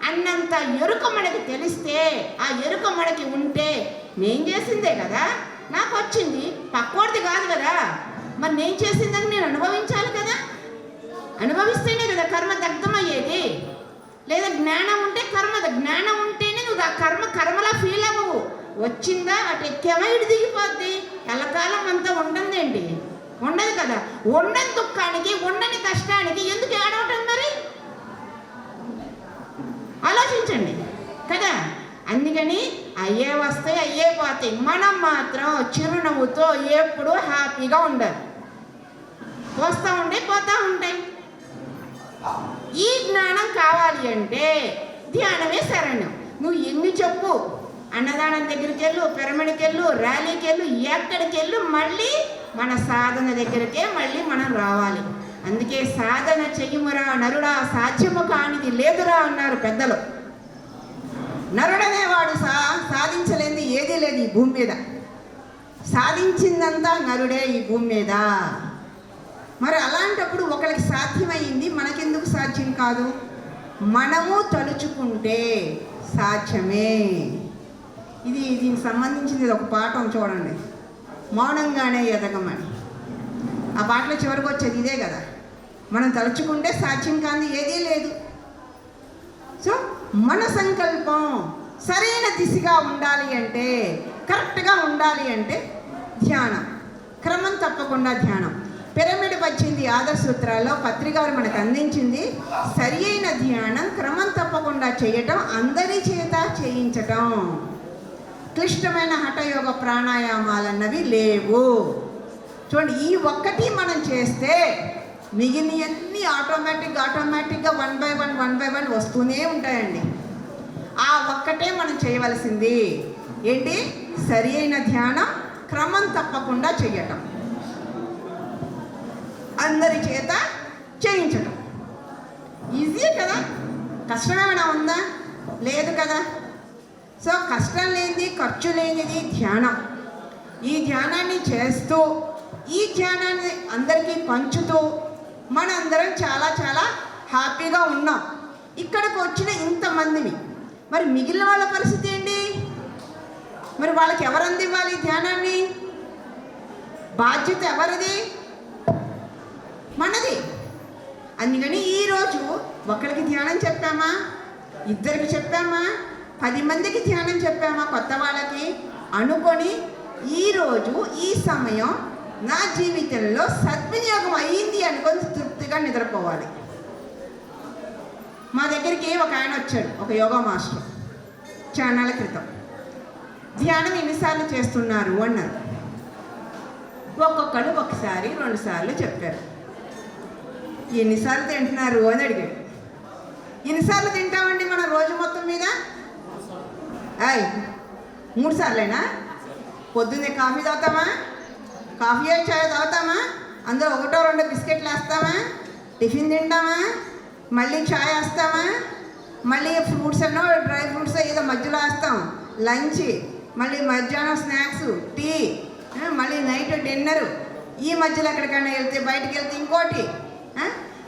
అన్నంత ఎరుక మనకి తెలిస్తే, ఆ ఎరుక మనకి ఉంటే నేను చేసిందే కదా నాకు వచ్చింది, పక్కోడిది కాదు కదా, మరి నేను చేసిందని నేను అనుభవించాలి కదా. అనుభవిస్తేనే కదా కర్మ దగ్ధమయ్యేది. లేదా జ్ఞానం ఉంటే జ్ఞానం ఉంటేనే నువ్వు ఆ కర్మలా ఫీల్ అవ్వవు. వచ్చిందా అటు ఎక్కేమా ఇటు దిగిపోద్ది. ఎల్లకాలం అంతా ఉంటుందేంటి? ఉండదు కదా. ఉండని దుఃఖానికి, ఉండని కష్టానికి ఎందుకు ఏడవటం మరి? ఆలోచించండి కదా. అందుకని అయ్యే వస్తాయి, అయ్యే పోతాయి. మనం మాత్రం చిరునవ్వుతో ఎప్పుడూ హ్యాపీగా ఉండాలి. వస్తూ ఉంటే పోతూ ఉంటాయి. ఈ జ్ఞానం కావాలి అంటే ధ్యానమే శరణ్యం. నువ్వు ఎన్ని చెప్పు, అన్నదానం దగ్గరికి వెళ్ళు, పిరమిడ్కి వెళ్ళు, ర్యాలీకి వెళ్ళు, ఎక్కడికి వెళ్ళు, మళ్ళీ మన సాధన దగ్గరికే మళ్ళీ మనం రావాలి. అందుకే సాధన చెయ్యమురా నరుడా, సాధ్యము కానిది లేదురా అన్నారు పెద్దలు. నరుడనేవాడు సాధించలేనిది ఏదీ లేదు ఈ భూమి మీద. సాధించిందంతా నరుడే ఈ భూమి మీద. మరి అలాంటప్పుడు ఒకరికి సాధ్యమైంది మనకెందుకు సాధ్యం కాదు? మనము తలుచుకుంటే సాధ్యమే. దీనికి సంబంధించింది ఒక పాఠం చూడండి, మౌనంగానే ఎదగమని. ఆ పాటలో చివరికి వచ్చేది ఇదే కదా, మనం తలుచుకుంటే సాధ్యం కాని ఏదీ లేదు. సో మన సంకల్పం సరైన దిశగా ఉండాలి అంటే, కరెక్ట్గా ఉండాలి అంటే ధ్యానం, క్రమం తప్పకుండా ధ్యానం. పిరమిడ్ వచ్చింది ఆదర్శ సూత్రాల్లో పత్రికారు మనకు అందించింది. సరి అయిన ధ్యానం క్రమం తప్పకుండా చేయటం, అందరి చేత చేయించటం. క్లిష్టమైన హఠయోగ ప్రాణాయామాలన్నవి లేవు. చూడండి, ఈ ఒక్కటి మనం చేస్తే మిగిలినవన్నీ ఆటోమేటిక్గా 1 by 1 వస్తూనే ఉంటాయండి. ఆ ఒక్కటే మనం చేయవలసింది ఏంటి? సరి అయిన ధ్యానం క్రమం తప్పకుండా చేయటం, అందరి చేత చేయించటం. ఈజీ కదా, కష్టమేమైనా ఉందా? లేదు కదా. సో కష్టం లేనిది, ఖర్చు లేనిది ధ్యానం. ఈ ధ్యానాన్ని చేస్తూ, ఈ ధ్యానాన్ని అందరికీ పంచుతూ మనందరం చాలా చాలా హ్యాపీగా ఉన్నాం. ఇక్కడికి వచ్చిన ఇంతమందిని, మరి మిగిలిన వాళ్ళ పరిస్థితి ఏంటి? మరి వాళ్ళకి ఎవరు అందివ్వాలి ధ్యానాన్ని? బాధ్యత ఎవరిది? మనది. అందుకని ఈరోజు ఒకరికి ధ్యానం చెప్పామా, ఇద్దరికి చెప్పామా, 10 మందికి ధ్యానం చెప్పామా కొత్త వాళ్ళకి అనుకొని, ఈరోజు ఈ సమయం నా జీవితంలో సద్వినియోగం అయ్యింది అనుకొని తృప్తిగా నిద్రపోవాలి. మా దగ్గరికి ఒక ఆయన వచ్చాడు, ఒక యోగా మాస్టర్, చాన్నాళ్ళ క్రితం. ధ్యానం ఎన్నిసార్లు చేస్తున్నారు అన్నారు. ఒక్కొక్కరు ఒకసారి 2 సార్లు చెప్పారు. ఎన్నిసార్లు తింటున్నారు అని అడిగాడు. ఎన్నిసార్లు తింటామండి మనం రోజు మొత్తం మీద? 3 సార్లేనా? పొద్దున్నే కాఫీ తాగుతామా, కాఫీ చాయ్ తాగుతామా, అందులో 1-2 బిస్కెట్లు వేస్తామా, టిఫిన్ తింటామా, మళ్ళీ చాయ్ వేస్తామా, మళ్ళీ ఫ్రూట్స్ అన్నో డ్రై ఫ్రూట్స్ ఏదో మధ్యలో వేస్తాం, లంచ్, మళ్ళీ మధ్యాహ్నం స్నాక్స్, టీ, మళ్ళీ నైట్ డిన్నరు, ఈ మధ్యలో ఎక్కడికైనా వెళ్తే బయటికి వెళ్తే ఇంకోటి.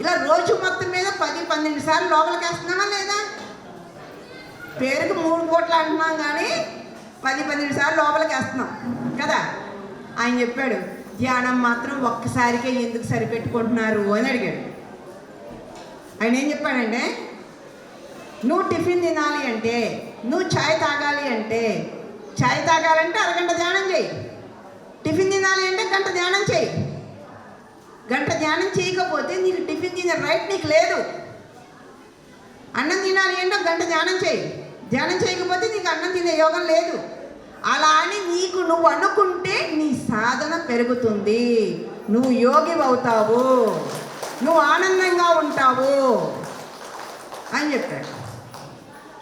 ఇలా రోజు మొత్తం మీద 10-12 సార్లు లోపలికి వేస్తున్నామా లేదా? పేరుకు 3 పూటలు అంటున్నాం కానీ 10-12 సార్లు లోపలికి వేస్తున్నాం కదా. ఆయన చెప్పాడు, ధ్యానం మాత్రం ఒక్కసారికే ఎందుకు సరిపెట్టుకుంటున్నారు అని అడిగాడు. ఆయన ఏం చెప్పాడంటే, నువ్వు టిఫిన్ తినాలి అంటే, నువ్వు ఛాయ్ తాగాలి అంటే, ఛాయ్ తాగాలంటే అరగంట ధ్యానం చేయి, టిఫిన్ తినాలి అంటే గంట ధ్యానం చేయి. గంట ధ్యానం చేయకపోతే నీకు టిఫిన్ తినే రైట్ నీకు లేదు. అన్నం తినాలి అంటే గంట ధ్యానం చేయి, ధ్యానం చేయకపోతే నీకు అన్నం తినే యోగం లేదు. అలా అని నీకు నువ్వు అనుకుంటే నీ సాధన పెరుగుతుంది, నువ్వు యోగి అవుతావు, నువ్వు ఆనందంగా ఉంటావు అని చెప్పాడు.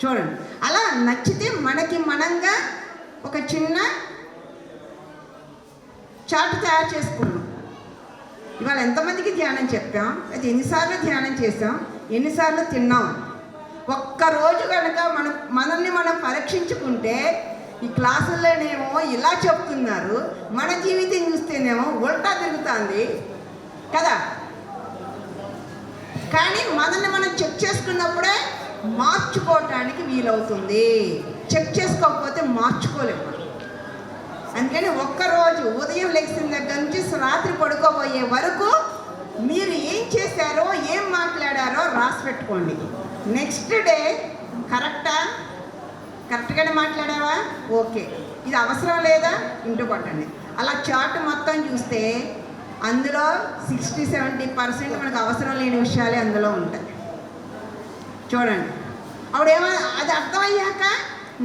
చూడండి, అలా నచ్చితే మనకి మనంగా ఒక చిన్న చార్ట్ తయారు చేసుకున్నాం. ఇవాళ ఎంతమందికి ధ్యానం చెప్పాం, అయితే ఎన్నిసార్లు ధ్యానం చేసాం, ఎన్నిసార్లు తిన్నాం. ఒక్కరోజు కనుక మనల్ని మనం పరీక్షించుకుంటే, ఈ క్లాసుల్లోనేమో ఇలా చెప్తున్నారు, మన జీవితం చూస్తేనేమో ఉల్టా తిరుగుతుంది కదా. కానీ మనల్ని మనం చెక్ చేసుకున్నప్పుడే మార్చుకోవటానికి వీలవుతుంది. చెక్ చేసుకోకపోతే మార్చుకోలేము. అందుకని ఒక్కరోజు ఉదయం లెగిసిన దగ్గర నుంచి రాత్రి పడుకోబోయే వరకు మీరు ఏం చేశారో, ఏం మాట్లాడారో రాసి పెట్టుకోండి. నెక్స్ట్ డే కరెక్ట్గానే మాట్లాడావా, ఓకే, ఇది అవసరం లేదా, ఇంటూ కొట్టండి. అలా చార్ట్ మొత్తం చూస్తే అందులో 60-70% మనకు అవసరం లేని విషయాలే అందులో ఉంటాయి. చూడండి, అప్పుడేమో అది అర్థమయ్యాక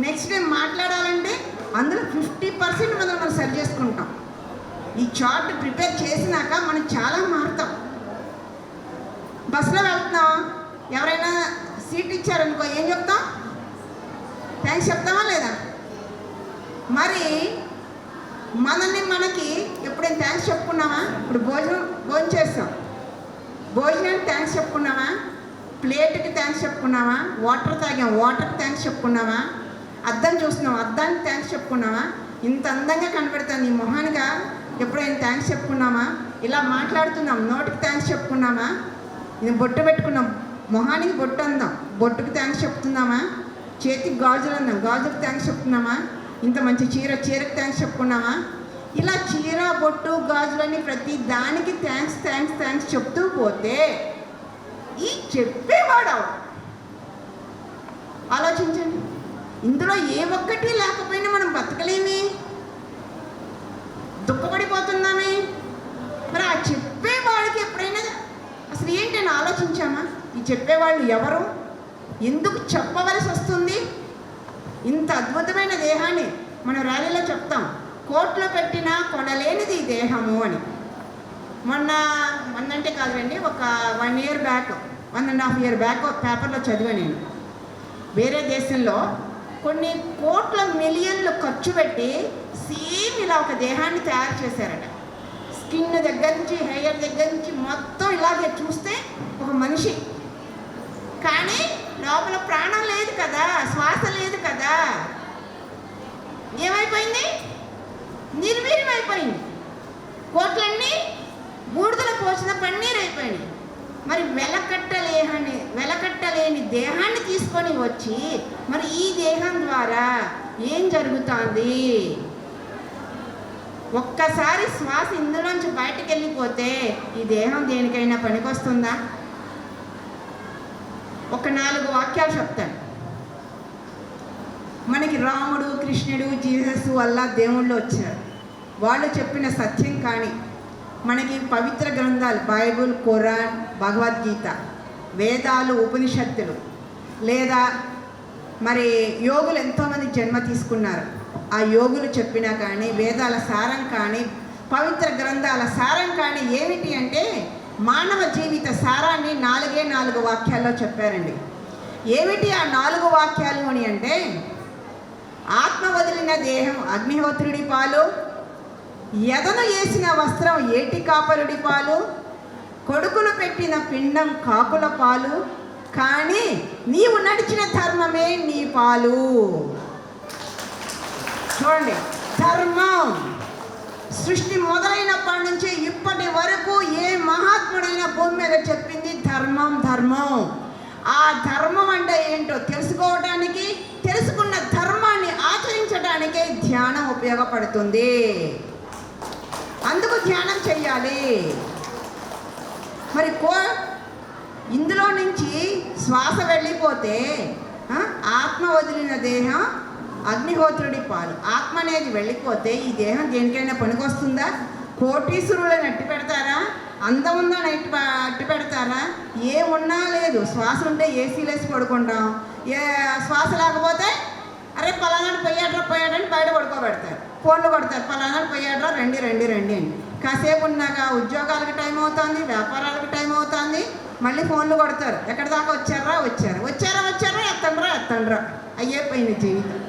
నెక్స్ట్ డే మాట్లాడాలంటే అందులో 50% మనం సరి చేసుకుంటాం. ఈ చార్ట్ ప్రిపేర్ చేసినాక మనం చాలా మారుతాం. బస్సులో వెళ్తున్నాం, ఎవరైనా సీట్ ఇచ్చారనుకో ఏం చెప్తాం? థ్యాంక్స్ చెప్తామా లేదా? మరి మనకి ఎప్పుడైనా థ్యాంక్స్ చెప్పుకున్నామా? ఇప్పుడు భోజనం చేస్తాం, భోజనానికి థ్యాంక్స్ చెప్పుకున్నామా? ప్లేట్కి థ్యాంక్స్ చెప్పుకున్నామా? వాటర్ తాగాం, వాటర్కి థ్యాంక్స్ చెప్పుకున్నామా? అద్దం చూస్తున్నాం, అద్దానికి థ్యాంక్స్ చెప్పుకున్నామా? ఇంత అందంగా కనబడుతుంది ఈ మొహానిగా ఎప్పుడైనా థ్యాంక్స్ చెప్పుకున్నామా? ఇలా మాట్లాడుతున్నాం, నోటికి థ్యాంక్స్ చెప్పుకున్నామా? ఇది బొట్టు పెట్టుకున్నాం, మొహానికి బొట్టు అందాం, బొట్టుకి థ్యాంక్స్ చెప్తున్నామా? చేతికి గాజులు అందాం, గాజుకి థ్యాంక్స్ చెప్తున్నామా? ఇంత మంచి చీరకి థ్యాంక్స్ చెప్పుకున్నామా? ఇలా చీర, బొట్టు, గాజులని ప్రతి దానికి థ్యాంక్స్ థ్యాంక్స్ థ్యాంక్స్ చెప్తూ పోతే ఈ చెప్పేవాడు ఆలోచించండి. ఇందులో ఏ ఒక్కటి లేకపోయినా మనం బతకలేమి, దుఃఖపడిపోతున్నామే. మరి ఆ చెప్పేవాడికి ఎప్పుడైనా అసలు ఏంటని ఆలోచించామా? ఈ చెప్పేవాళ్ళు ఎవరు, ఎందుకు చెప్పవలసి వస్తుంది? ఇంత అద్భుతమైన దేహాన్ని మనం ర్యాలీలో చెప్తాం, కోట్లో పెట్టినా కొనలేనిది ఈ దేహము అని. మొన్నంటే కాదులండి, ఒక 1 year బ్యాక్, 1.5 year బ్యాక్ పేపర్లో చదివా నేను. వేరే దేశంలో కొన్ని కోట్ల మిలియన్లు ఖర్చు పెట్టి సేమ్ ఇలా ఒక దేహాన్ని తయారు చేశారట. స్కిన్ దగ్గర నుంచి, హెయిర్ దగ్గర నుంచి మొత్తం ఇలాగే చూస్తే ఒక మనిషి, కానీ లోపల ప్రాణం లేదు కదా, శ్వాస లేదు కదా. ఏమైపోయింది? నిర్వీర్యమైపోయింది. కోట్లన్నీ బూడిదల పోసిన పన్నీరు అయిపోయింది. మరి వెలకట్టలేని దేహాన్ని తీసుకొని వచ్చి మరి ఈ దేహం ద్వారా ఏం జరుగుతుంది? ఒక్కసారి శ్వాస ఇందులోంచి బయటకు వెళ్ళిపోతే ఈ దేహం దేనికైనా పనికొస్తుందా? ఒక 4 వాక్యాలు చెప్తాను. మనకి రాముడు, కృష్ణుడు, జీసస్ వల్ల దేవుళ్ళు వచ్చారు. వాళ్ళు చెప్పిన సత్యం కానీ మనకి పవిత్ర గ్రంథాలు బైబుల్, ఖురాన్, భగవద్గీత, వేదాలు, ఉపనిషత్తులు, లేదా మరి యోగులు ఎంతోమంది జన్మ తీసుకున్నారు. ఆ యోగులు చెప్పినా కానీ, వేదాల సారం కానీ, పవిత్ర గ్రంథాల సారం కానీ ఏమిటి అంటే మానవ జీవిత సారాన్ని 4 వాక్యాల్లో చెప్పారండి. ఏమిటి ఆ 4 వాక్యాలు అని అంటే, ఆత్మ వదిలిన దేహం అగ్నిహోత్రుడి పాలు, ఎదను వేసిన వస్త్రం ఏటి కాపరుడి పాలు, కొడుకులు పెట్టిన పిండం కాకుల పాలు, కానీ నీవు నడిచిన ధర్మమే నీ పాలు. చూడండి, ధర్మం సృష్టి మొదలైనప్పటి నుంచి ఇప్పటి వరకు ఏ మహాత్ముడైన భూమి మీద చెప్పింది ధర్మం. ధర్మం, ఆ ధర్మం అంటే ఏంటో తెలుసుకోవడానికి, తెలుసుకున్న ధర్మాన్ని ఆచరించడానికే ధ్యానం ఉపయోగపడుతుంది. అందుకు ధ్యానం చెయ్యాలి. మరి ఇందులో నుంచి శ్వాస వెళ్ళిపోతే ఆత్మ వదిలిన దేహం అగ్నిహోత్రుడి పాలు, ఆత్మ అనేది వెళ్ళిపోతే ఈ దేహం దేనికైనా పనికొస్తుందా? కోటీశ్వరులను అట్టి పెడతారా? అందం ఉందని అట్టి పెడతారా? ఏమున్నా లేదు. శ్వాస ఉంటే ఏసీలు వేసి పడుకుంటాం, శ్వాస లేకపోతే అరే పలానాడు పోయాడని బయట పడుకోబెడతారు, ఫోన్లు కొడతారు, పలానాడు పోయాడ్రా రండి అని. కాసేపు ఉన్నాక ఉద్యోగాలకు టైం అవుతుంది, వ్యాపారాలకు టైం అవుతుంది, మళ్ళీ ఫోన్లు కొడతారు, ఎక్కడి దాకా వచ్చారా ఎత్తండ్రా అయ్యేపోయింది జీవితం.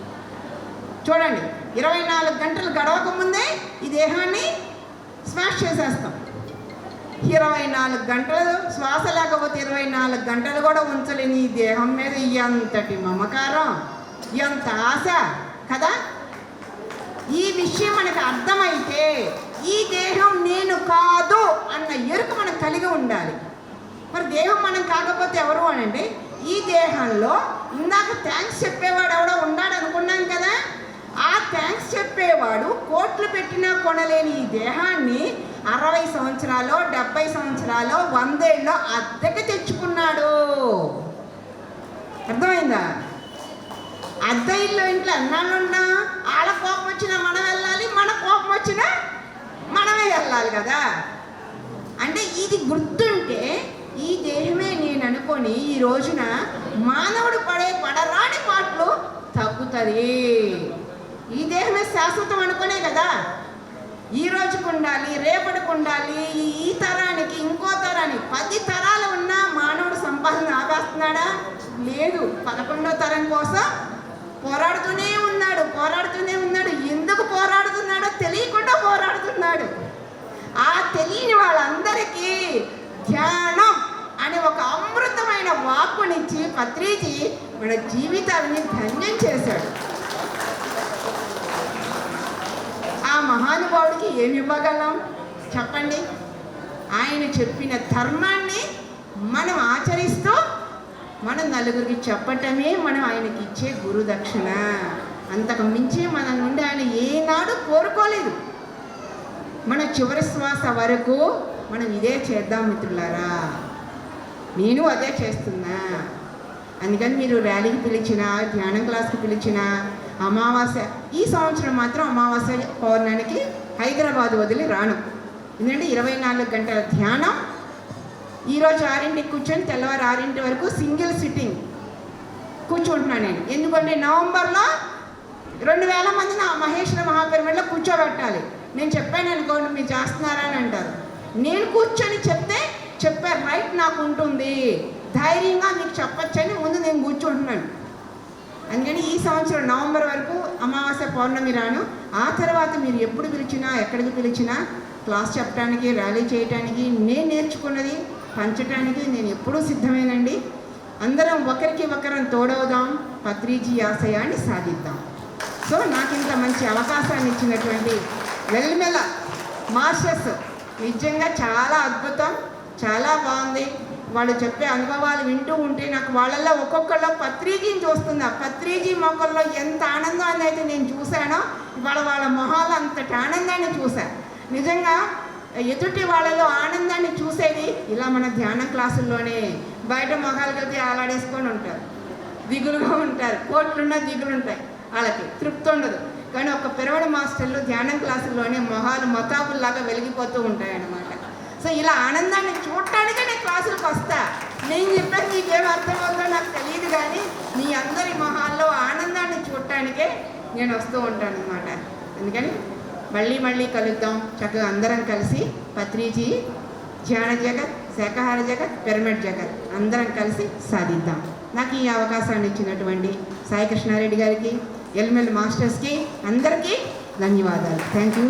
చూడండి, 24 గంటలు గడవక ముందే ఈ దేహాన్ని స్మాష్ చేసేస్తాం. 24 గంటలు శ్వాస లేకపోతే 24 గంటలు కూడా ఉంచలేని ఈ దేహం మీద ఎంతటి మమకారం, ఎంత ఆశ కదా. ఈ విషయం మనకు అర్థమైతే ఈ దేహం నేను కాదు అన్న ఎరుక మనం కలిగి ఉండాలి. మరి దేహం మనం కాకపోతే ఎవరు అనంటే, ఈ దేహంలో ఇందాక థ్యాంక్స్ చెప్పేవాడు ఎవడో ఉన్నాడు అనుకున్నాం కదా. ఆ థ్యాంక్స్ చెప్పేవాడు కోట్లు పెట్టినా కొనలేని ఈ దేహాన్ని 60 సంవత్సరాలు, 70 సంవత్సరాలు, 100 ఏళ్ళు అద్దెకి తెచ్చుకున్నాడు. అర్థమైందా? అద్దె ఇంట్లో ఎన్నాళ్ళు ఉన్నా వాళ్ళ కోపం వచ్చినా మనం వెళ్ళాలి, మన కోపం వచ్చినా మనమే వెళ్ళాలి కదా. అంటే ఇది గుర్తుంటే ఈ దేహమే నేను అనుకొని ఈ రోజున మానవుడు పడరాని పాటలు తగ్గుతుంది. ఈ దేహమే శాశ్వతం అనుకునే కదా ఈరోజు రోజుకు ఉండాలి, రేపటికి ఉండాలి, ఈ తరానికి ఇంకో తరానికి 10 తరాలు ఉన్నా మానవుడు సంపాదన ఆపేస్తున్నాడా? లేదు. 11వ తరం కోసం పోరాడుతూనే ఉన్నాడు. ఎందుకు పోరాడుతున్నాడో తెలియకుండా పోరాడుతున్నాడు. ఆ తెలియని వాళ్ళందరికీ ధ్యానం అనే ఒక అమృతమైన వాక్కునిచ్చి పత్రిజీ మన జీవితాన్ని ధన్యం చేశాడు. ఆ మహానుభావుడికి ఏమి ఇవ్వగలం చెప్పండి? ఆయన చెప్పిన ధర్మాన్ని మనం ఆచరిస్తూ మనం నలుగురికి చెప్పటమే మనం ఆయనకి ఇచ్చే గురుదక్షిణ. అంతకు మించి మన నుండి ఆయన ఏనాడు కోరుకోలేదు. మన చివరి శ్వాస వరకు మనం ఇదే చేద్దాం మిత్రులారా. నేను అదే చేస్తున్నా. అందుకని మీరు ర్యాలీకి పిలిచినా, ధ్యానం క్లాస్కి పిలిచినా, అమావాస్య ఈ సంవత్సరం మాత్రం అమావాస్య పౌర్ణానికి హైదరాబాద్ వదిలి రాను. ఎందుకంటే 24 గంటల ధ్యానం. ఈరోజు 6ంటికి కూర్చొని తెల్లవారు 6 వరకు సింగిల్ సిట్టింగ్ కూర్చుంటున్నాను నేను. ఎందుకంటే నవంబర్లో 2000 మందిని ఆ మహేశ్వర మహాపిరమిడ్లో కూర్చోబెట్టాలి. నేను చెప్పాను అనుకోండి, మీరు చేస్తున్నారా అని అంటారు. నేను కూర్చొని చెప్పారు రైట్ నాకు ఉంటుంది, ధైర్యంగా మీకు చెప్పచ్చని ముందు నేను కూర్చుంటున్నాను. అందుకని ఈ సంవత్సరం నవంబర్ వరకు అమావాస్య పౌర్ణమి రాను. ఆ తర్వాత మీరు ఎప్పుడు పిలిచినా, ఎక్కడికి పిలిచినా క్లాస్ చెప్పడానికి, ర్యాలీ చేయడానికి, నేను నేర్చుకున్నది పంచడానికి నేను ఎప్పుడూ సిద్ధమేనండి. అందరం ఒకరికి ఒకరం తోడవుదాం, పత్రిజీ ఆశయాన్ని సాధిద్దాం. సో నాకు ఇంత మంచి అవకాశాన్ని ఇచ్చినటువంటి వెల్మెల మాస్టర్స్ నిజంగా చాలా అద్భుతం, చాలా బాగుంది. వాళ్ళు చెప్పే అనుభవాలు వింటూ ఉంటే నాకు వాళ్ళల్లో ఒక్కొక్కళ్ళు పత్రిజీని చూస్తుంది. ఆ పత్రిజీ మొక్కల్లో ఎంత ఆనందాన్ని అయితే నేను చూశానో ఇవాళ వాళ్ళ మొహాల్లో అంతటి ఆనందాన్ని చూశాను. నిజంగా ఎదుటి వాళ్ళలో ఆనందాన్ని చూసేది ఇలా మన ధ్యాన క్లాసుల్లోనే. బయట మొహాలకు వెళ్తే ఆలాడేసుకొని ఉంటారు, దిగులుగా ఉంటారు, కోట్లున్నా దిగులు ఉంటాయి, వాళ్ళకి తృప్తి ఉండదు. కానీ ఒక పిరమిడ్ మాస్టర్లు ధ్యానం క్లాసుల్లోనే మొహాలు మతాబుల్లాగా వెలిగిపోతూ ఉంటాయి అన్నమాట. సో ఇలా ఆనందాన్ని చూడటానికే నేను క్లాసులకు వస్తా. నేను చెప్పాను మీకేం అర్థమవుతుందో నాకు తెలియదు, కానీ మీ అందరి మొహాల్లో ఆనందాన్ని చూడటానికే నేను వస్తూ ఉంటాను అన్నమాట. అందుకని మళ్ళీ కలుద్దాం. చక్కగా అందరం కలిసి పత్రిజీ ధ్యాన జగత్, శాకాహార జగత్, పిరమిడ్ జగత్ అందరం కలిసి సాధిద్దాం. నాకు ఈ అవకాశాన్ని ఇచ్చినటువంటి సాయి కృష్ణారెడ్డి గారికి, ఎల్మెల్ మాస్టర్స్కి అందరికీ ధన్యవాదాలు. Thank you.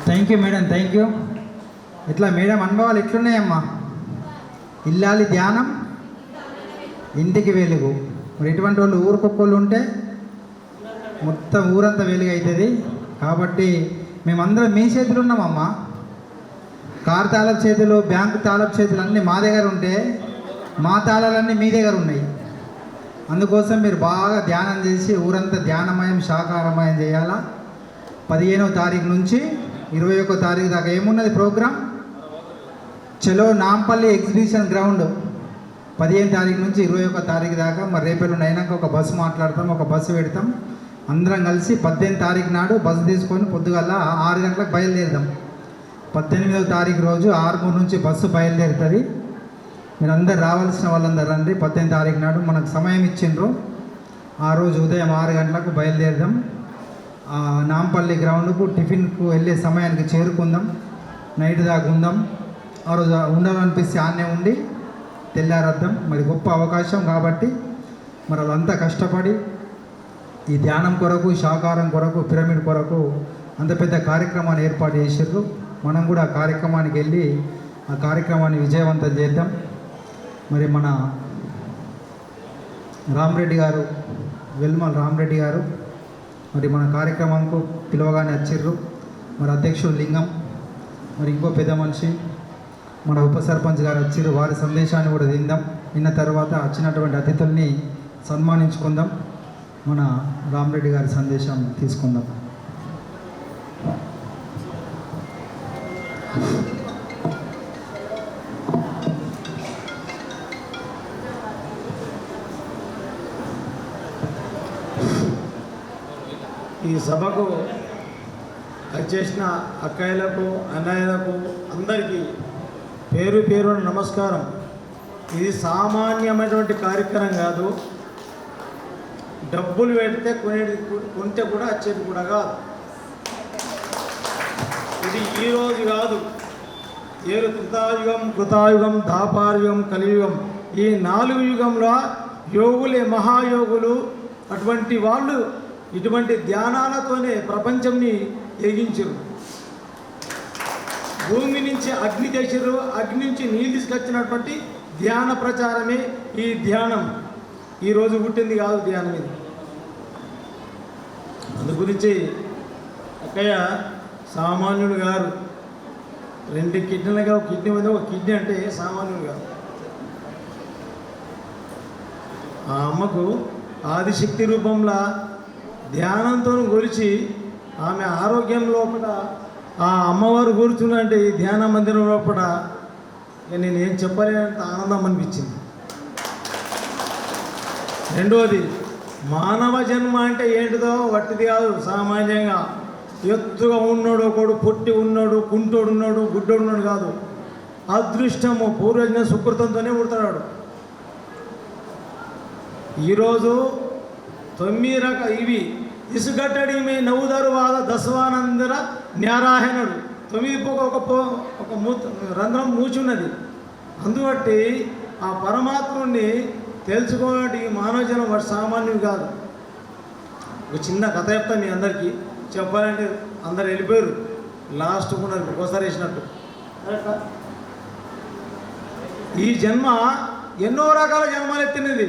Thank you madam, thank you. ఇట్లా మేడం అనుభవాలు ఎట్లున్నాయమ్మా? ఇల్లాలి ధ్యానం, ఇంటికి వెలుగు. మరి ఎటువంటి వాళ్ళు ఊరికొక్కళ్ళు ఉంటే మొత్తం ఊరంతా వెలుగు అవుతుంది. కాబట్టి మేమందరం మీ చేతులు ఉన్నామమ్మా. కారు తాళపు చేతులు, బ్యాంకు తాళపు చేతులు అన్నీ మా దగ్గర ఉంటే మా తాళాలన్నీ మీ దగ్గర ఉన్నాయి. అందుకోసం మీరు బాగా ధ్యానం చేసి ఊరంతా ధ్యానమయం, శాకాహారమయం చేయాలా. 15వ తారీఖు నుంచి 21వ తారీఖు దాకా ఏమున్నది ప్రోగ్రాం? చలో నాంపల్లి ఎగ్జిబిషన్ గ్రౌండ్ 15 తారీఖు నుంచి 21వ తారీఖు దాకా. మరి రేపెల్లుండి అయినాక ఒక బస్సు మాట్లాడతాం, ఒక బస్సు పెడతాం. అందరం కలిసి 18వ తారీఖు నాడు బస్సు తీసుకొని పొద్దుగల 6 గంటలకు బయలుదేరుదాం. 18వ తారీఖు రోజు 6 నుంచి బస్సు బయలుదేరుతుంది. మీరు అందరు రావాల్సిన వాళ్ళందరూ రండి. 18వ తారీఖు నాడు మనకు సమయం ఇచ్చిండ్రు. ఆ రోజు ఉదయం 6 గంటలకు బయలుదేరదాం. నాంపల్లి గ్రౌండ్కు టిఫిన్కు వెళ్ళే సమయానికి చేరుకుందాం. నైట్ దాకా ఉందాం. ఆ రోజు ఉండాలనిపిస్తే ఆన్నే ఉండి తెల్లారద్దాం. మరి గొప్ప అవకాశం కాబట్టి మరి వాళ్ళంతా కష్టపడి ఈ ధ్యానం కొరకు, శాకాహారం కొరకు, పిరమిడ్ కొరకు అంత పెద్ద కార్యక్రమాన్ని ఏర్పాటు చేసారు. మనం కూడా ఆ కార్యక్రమానికి వెళ్ళి ఆ కార్యక్రమాన్ని విజయవంతం చేద్దాం. మరి మన రామరెడ్డి గారు, వెల్మల్ రామరెడ్డి గారు మరి మన కార్యక్రమంకు పిలవగానే వచ్చిర్రు. మరి అధ్యక్షుడు లింగం, మరి ఇంకో పెద్ద మనిషి మన ఉప సర్పంచ్ గారు వచ్చిర్రు. వారి సందేశాన్ని కూడా విందాం. విన్న తర్వాత వచ్చినటువంటి అతిథుల్ని సన్మానించుకుందాం. మన రామరెడ్డి గారి సందేశం తీసుకుందాం. ఈ సభకు వచ్చేసిన అక్కయ్యలకు, అన్నయ్యలకు అందరికీ పేరు పేరున నమస్కారం. ఇది సామాన్యమైనటువంటి కార్యక్రమం కాదు. డబ్బులు పెడితే కొంటే కూడా వచ్చేది కూడా కాదు. ఇది ఈరోజు కాదు, ఏరు త్రితాయుగం, కృతాయుగం, దాపారయుగం, కలియుగం, ఈ 4 యుగంలో యోగులే మహాయోగులు. అటువంటి వాళ్ళు ఇటువంటి ధ్యానాలతోనే ప్రపంచంని ఎగించరు. భూమి నుంచి అగ్ని చేసారు, అగ్ని నుంచి నీళ్ళు తీసుకొచ్చినటువంటి ధ్యాన ప్రచారమే ఈ ధ్యానం. ఈరోజు పుట్టింది కాదు ధ్యానం ఇది. అందు గురించి అక్కయ్య సామాన్యుడు గారు 2 కిడ్నీలుగా, ఒక కిడ్నీ మీద ఒక కిడ్నీ అంటే సామాన్యుడు గారు. ఆ అమ్మకు ఆదిశక్తి రూపంలో ధ్యానంతో గురించి ఆమె ఆరోగ్యం లోపల ఆ అమ్మవారు కూర్చుందంటే ఈ ధ్యాన మందిరం లోపల నేను ఏం చెప్పలేనంత ఆనందం అనిపించింది. రెండవది, మానవ జన్మ అంటే ఏంటిదో వట్టిది కాదు. సామాన్యంగా ఎత్తుగా ఉన్నాడు ఒకడు, పొట్టి ఉన్నాడు, కుంటోడు ఉన్నాడు, గుడ్డోడు ఉన్నాడు కాదు. అదృష్టము పూర్వజన సుకృతంతోనే పుడతాడు. ఈరోజు 9 ఇవి ఇసుగట్టడి మీ నవ్వుదారు వాద దశవానందర న్యారాయణుడు 9 ఒక రంధ్రం మూచున్నది. అందుబట్టి ఆ పరమాత్ముడిని తెలుసుకోవడానికి మానవ జనం వాడు సామాన్యుడు కాదు. ఒక చిన్న కథ చెప్తాను మీ అందరికీ. చెప్పాలంటే అందరు వెళ్ళిపోయారు, లాస్ట్ కూడా ఒకసారి వేసినట్టు. ఈ జన్మ ఎన్నో రకాల జన్మలు ఎత్తినది.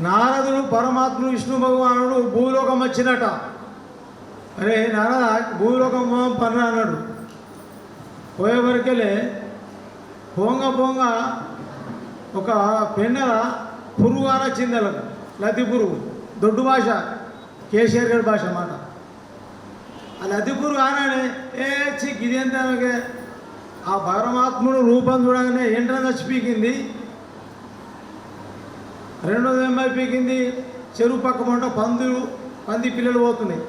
నారదుడు పరమాత్ముడు విష్ణు భగవానుడు భూలోకం వచ్చినట. అరే నారద భూలోకం పర్ర అన్నాడు. పోయేవరకెళ్ళే పొంగ ఒక పెండల పురుగు అనొచ్చింది. వాళ్ళకు లద్ది పురుగు, దొడ్డు భాష, కేసీఆర్ గారి భాష మాట. ఆ లద్ది పురుగు ఆనాడే ఇదేంటే ఆ పరమాత్ముడు రూపం చూడగానే ఏంటనే చచ్చిపీకింది. రెండోది ఏమై పీకింది, చెరువు పక్క పంట పంది పిల్లలు పోతున్నాయి.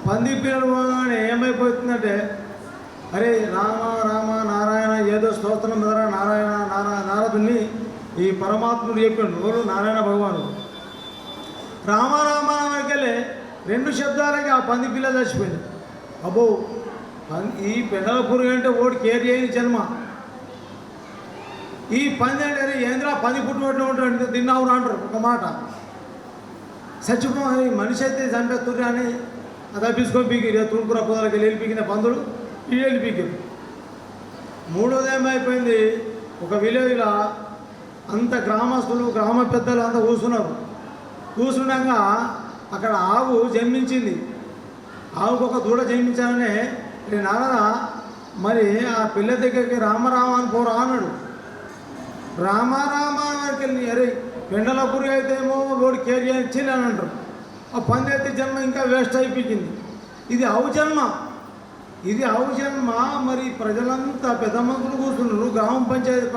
పంది పిల్లలు పోగానే ఏమైపోతుందంటే, అరే రామ రామ నారాయణ ఏదో స్తోత్రం ద్వారా నారాయణ నారదుని ఈ పరమాత్ముడు చెప్పాడు. ఎవరు? నారాయణ భగవానుడు. రామ రామ వరకెళ్ళే 2 శబ్దాలకి ఆ పంది పిల్ల చచ్చిపోయింది. అబ్బో, ఈ పెద్దల పురుగు అంటే ఓడి కేర్ చేయని జన్మ. ఈ పంది అంటే ఏంద్రా పంది పుట్టినట్టు ఉంటుంది తిన్నావురా అంటారు ఒక మాట. చచ్చిపోయి మనిషి అయితే చంపేస్తుంది అని అది తప్పించుకొని పీకిరు. తుడుకుర పొదలకి వెళ్ళి పీకిన పందులు ఇళ్ళు పీకిరు. మూడోది ఏమైపోయింది, ఒక విలేజ్లో అంత గ్రామస్తులు గ్రామ పెద్దలు అంతా కూర్చున్నాక అక్కడ ఆవు జన్మించింది. ఆవుకు ఒక దూడ జన్మించాలనే నారద మరి ఆ పిల్ల దగ్గరికి రామరామ అని పోరా అన్నాడు. రామారామ వరకు వెళ్ళి అరే పెండల పురుగు అయితే ఏమో రోడ్డు కేర్ చేయని అని అంటారు. ఆ పంది అయితే జన్మ ఇంకా వేస్ట్ అయిపోయింది. ఇది ఆవు జన్మ. మరి ప్రజలంతా పెద్ద మంత్రులు కూర్చున్నారు. గ్రామ పంచాయతీ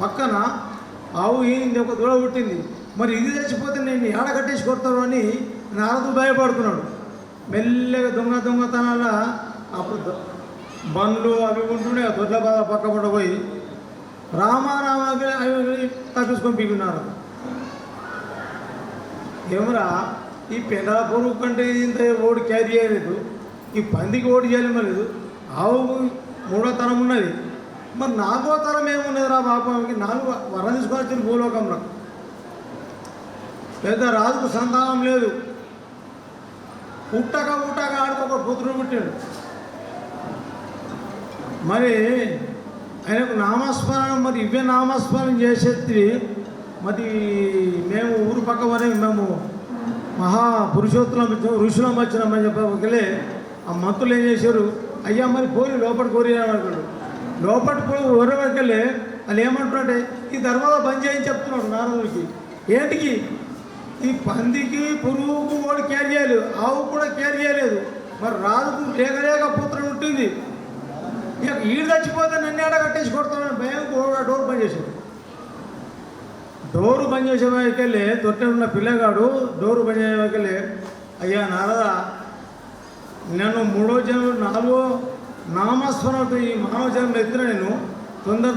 పక్కన ఆవు ఈయనది ఒక దూడ పుట్టింది. మరి ఇది చచ్చిపోతే నేను ఏడ కట్టేసి కొడతాడు అని నారదుడు భయపడుతున్నాడు. మెల్లగా దొంగతనాల అప్పుడు బండ్లు అవి ఉంటుండే దొడ్ల బాధ పక్క పడ పోయి రామారామ తప్పించుకొని పీకున్నారు. ఏమరా ఈ పెండల పురుగు కంటే ఇంత ఓడి క్యారీ చేయలేదు, ఈ పందికి ఓడి చేయలేదు, ఆవుకు 3వ తరం ఉన్నది. మరి 4వ తరం ఏమున్నది రా బాబాకి? 4 వరం తీసుకొని వచ్చింది భూలోకంలో. పెద్ద రాజుకు సంతానం లేదు. పుట్టక ఆడుకోక పుత్రుడు పుట్టాడు. మరి ఆయనకు నామస్మరణ, మరి ఇవే నామస్మరణ చేసేది. మరి మేము ఊరు పక్క వరే మేము మహాపురుషోత్తులం ఋషులం వచ్చినామని చెప్పలే ఆ మంత్రులు ఏం చేశారు, అయ్యా మరి కోరి లోపల కోరి అన్నాడు. లోపల ఊరి వరకెళ్ళే వాళ్ళు ఏమంటున్నారంటే ఈ ధర్మంలో బంద్ చేయని చెప్తున్నాడు నారదుడికి. ఏంటికి? ఈ పందికి పురుగుకు కూడా కేర్ చేయలేదు, ఆవు కూడా కేర్ చేయలేదు. మరి రాజుకు లేక పుత్రుడు ఉంటుంది. ఇక ఈడు చచ్చిపోతే నన్ను ఏడ కట్టేసి కొడతానని భయం డోర్ బంద్ చేశాడు. డోరు బంద్ చేసే వైకెళ్ళి తొట్టె ఉన్న పిల్లగాడు డోరు బంద్ చేసే వైకెళ్ళి అయ్యా నారద నన్ను 3వ జన్మ 4వ నామస్మరణతో ఈ మానవ జన్మ ఎత్తిన నేను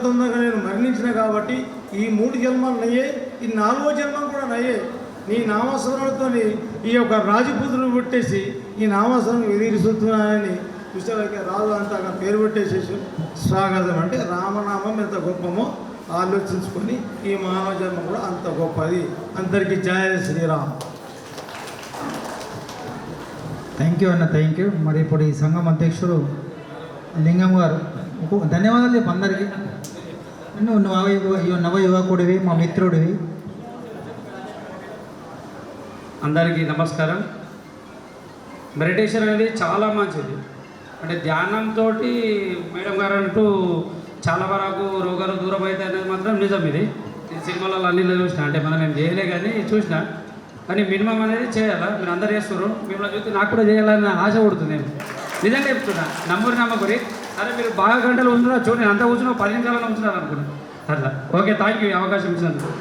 తొందరగా నేను మరణించిన కాబట్టి ఈ 3 జన్మలు నయ్యే, ఈ 4వ జన్మ కూడా నయ్యే. నీ నామస్మరణతో ఈ యొక్క రాజపుత్రులు పుట్టేసి ఈ నామస్మరణ ఎదిరిస్తున్నానని చూసేవాళ్ళకి రాదు అంతగా పేరు పెట్టేసేసి స్వాగతం అంటే రామనామం ఎంత గొప్పమో ఆలోచించుకొని ఈ మానవ జన్మ కూడా అంత గొప్పది. అందరికీ జయ శ్రీరామ్. థ్యాంక్ యూ అన్న, థ్యాంక్ యూ. మరి ఇప్పుడు ఈ సంఘం అధ్యక్షుడు లింగం గారు ధన్యవాదాలు చెప్పు అందరికీ. నువ్వు నవ యువకుడివి, మా మిత్రుడివి. అందరికీ నమస్కారం. మెడిటేషన్ అనేది చాలా మంచిది. అంటే ధ్యానంతో మేడం గారు అంటూ చాలా వరకు రోగాలు దూరం అవుతాయి అనేది మాత్రం నిజం. ఇది సినిమాలలో అన్ని చూసిన, అంటే మనం నేను చేయలే కానీ చూసిన. కానీ మినిమం అనేది చేయాలా, మీరు అందరు చేస్తున్నారు. మిమ్మల్ని చూస్తే నాకు కూడా చేయాలని ఆశ పడుతుంది. నేను నిజంగా చెప్తున్నా, నమ్మకరి. సరే మీరు బాగా గంటలు ఉంటున్నారు చూడండి, నేను అంతా కూర్చున్నా 10 నిమిషాలలో ఉంటున్నారు అనుకున్నాను అట్లా. ఓకే, థ్యాంక్ యూ అవకాశం ఇచ్చినందుకు.